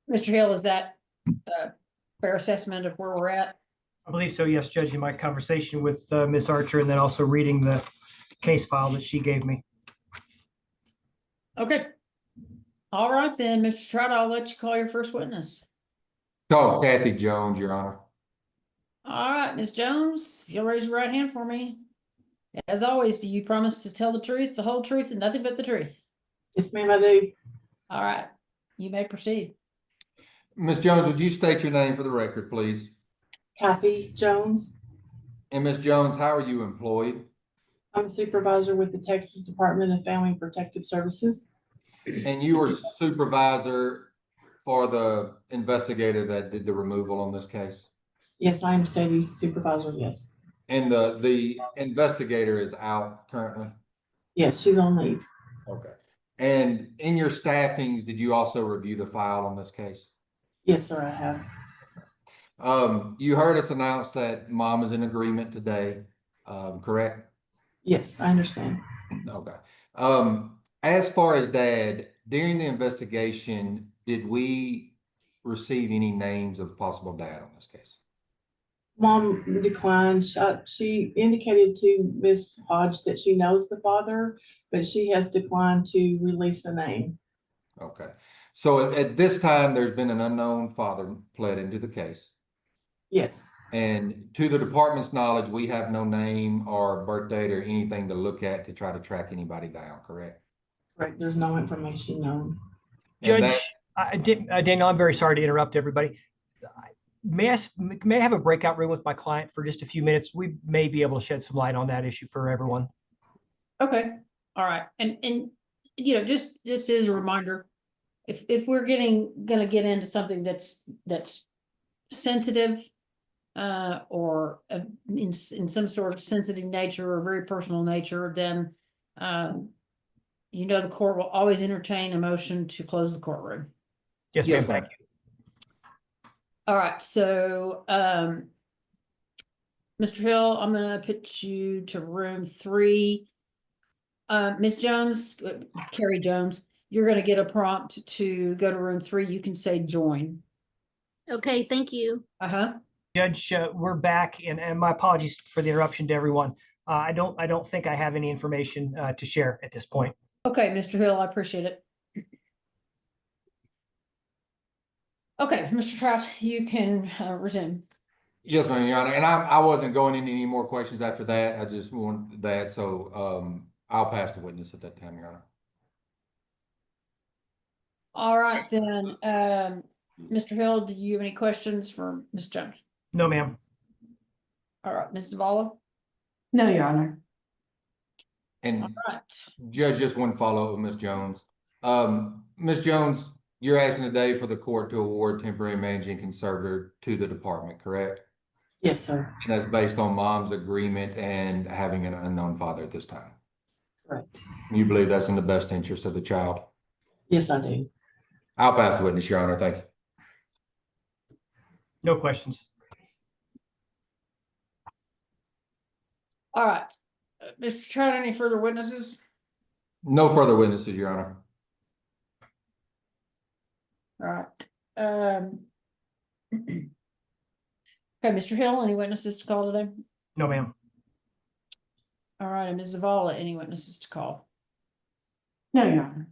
Mr. Hill, is that a fair assessment of where we're at? I believe so, yes, Judge, in my conversation with Ms. Archer and then also reading the case file that she gave me. Okay. All right then, Mr. Trout, I'll let you call your first witness. Call Kathy Jones, Your Honor. All right, Ms. Jones, if you'll raise your right hand for me. As always, do you promise to tell the truth, the whole truth, and nothing but the truth? Yes, ma'am, I do. All right, you may proceed. Ms. Jones, would you state your name for the record, please? Kathy Jones. And Ms. Jones, how are you employed? I'm a supervisor with the Texas Department of Family and Protective Services. And you were supervisor for the investigator that did the removal on this case? Yes, I am Sadie's supervisor, yes. And the investigator is out currently? Yes, she's on leave. Okay. And in your staffings, did you also review the file on this case? Yes, sir, I have. You heard us announce that mom is in agreement today, correct? Yes, I understand. Okay. As far as dad, during the investigation, did we receive any names of possible dad on this case? Mom declined. She indicated to Miss Hodge that she knows the father, but she has declined to release the name. Okay. So at this time, there's been an unknown father pled into the case. Yes. And to the department's knowledge, we have no name or birth date or anything to look at to try to track anybody down, correct? Correct. There's no information known. Judge, Daniel, I'm very sorry to interrupt everybody. May I have a breakout room with my client for just a few minutes? We may be able to shed some light on that issue for everyone. Okay, all right, and you know, just as a reminder, if we're gonna get into something that's sensitive, or in some sort of sensitive nature or very personal nature, then you know, the court will always entertain a motion to close the courtroom. Yes, ma'am. Thank you. All right, so Mr. Hill, I'm gonna put you to room 3. Ms. Jones, Carrie Jones, you're gonna get a prompt to go to room 3. You can say join. Okay, thank you. Judge, we're back, and my apologies for the interruption to everyone. I don't think I have any information to share at this point. Okay, Mr. Hill, I appreciate it. Okay, Mr. Trout, you can resume. Yes, ma'am, Your Honor. And I wasn't going into any more questions after that. I just wanted that. So I'll pass the witness at that time, Your Honor. All right, then, Mr. Hill, do you have any questions for Ms. Jones? No, ma'am. All right, Ms. Zavala? No, Your Honor. And All right. Judge, just one follow-up with Ms. Jones. Ms. Jones, you're asking today for the court to award temporary managing conservator to the department, correct? Yes, sir. And that's based on mom's agreement and having an unknown father at this time. Correct. You believe that's in the best interest of the child? Yes, I do. I'll pass the witness, Your Honor. Thank you. No questions. All right. Mr. Trout, any further witnesses? No further witnesses, Your Honor. All right. Okay, Mr. Hill, any witnesses to call today? No, ma'am. All right, and Ms. Zavala, any witnesses to call? No, Your Honor.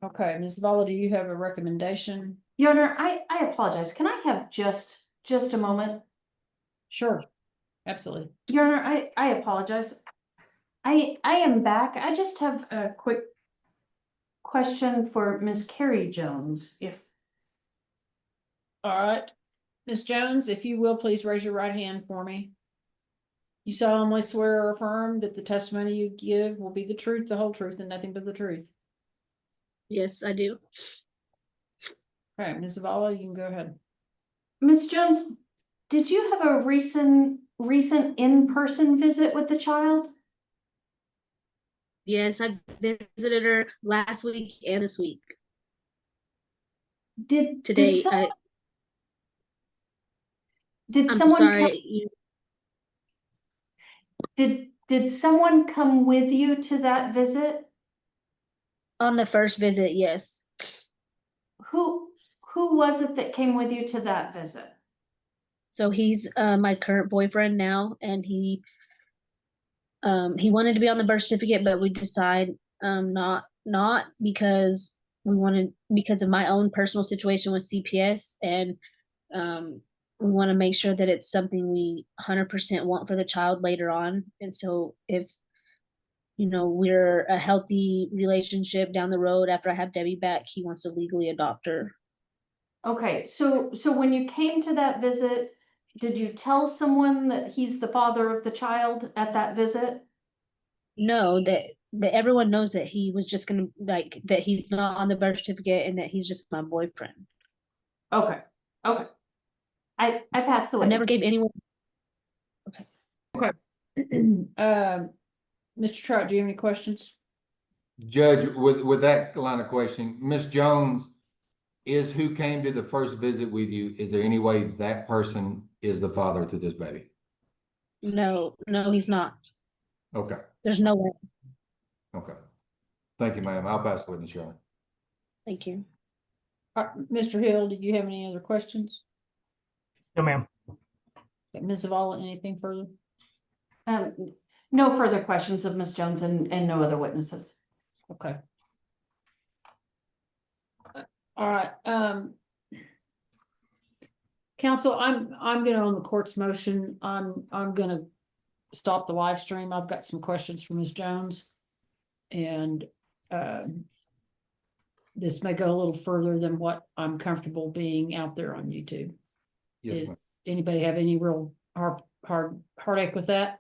Okay, Ms. Zavala, do you have a recommendation? Your Honor, I apologize. Can I have just a moment? Sure, absolutely. Your Honor, I apologize. I am back. I just have a quick question for Ms. Carrie Jones, if. All right, Ms. Jones, if you will, please raise your right hand for me. You solemnly swear or affirm that the testimony you give will be the truth, the whole truth, and nothing but the truth. Yes, I do. Okay, Ms. Zavala, you can go ahead. Ms. Jones, did you have a recent in-person visit with the child? Yes, I visited her last week and this week. Today, I'm someone sorry. Did someone come with you to that visit? On the first visit, yes. Who was it that came with you to that visit? So he's my current boyfriend now, and he wanted to be on the birth certificate, but we decided not because because of my own personal situation with CPS, and we want to make sure that it's something we 100% want for the child later on. And so if we're a healthy relationship down the road after I have Debbie back, he wants to legally adopt her. Okay, so when you came to that visit, did you tell someone that he's the father of the child at that visit? No, that everyone knows that he was just gonna that he's not on the birth certificate and that he's just my boyfriend. Okay. I passed the way. I never gave anyone. Okay. Mr. Trout, do you have any questions? Judge, with that line of questioning, Ms. Jones is who came to the first visit with you. Is there any way that person is the father to this baby? No, he's not. Okay. There's no way. Okay. Thank you, ma'am. I'll pass the witness, Your Honor. Thank you. Mr. Hill, did you have any other questions? No, ma'am. Okay, Ms. Zavala, anything further? No further questions of Ms. Jones and no other witnesses. Okay. All right. Counsel, I'm gonna, on the court's motion, I'm gonna stop the live stream. I've got some questions for Ms. Jones. And this may go a little further than what I'm comfortable being out there on YouTube. Yes, ma'am. Anybody have any real heartache with that?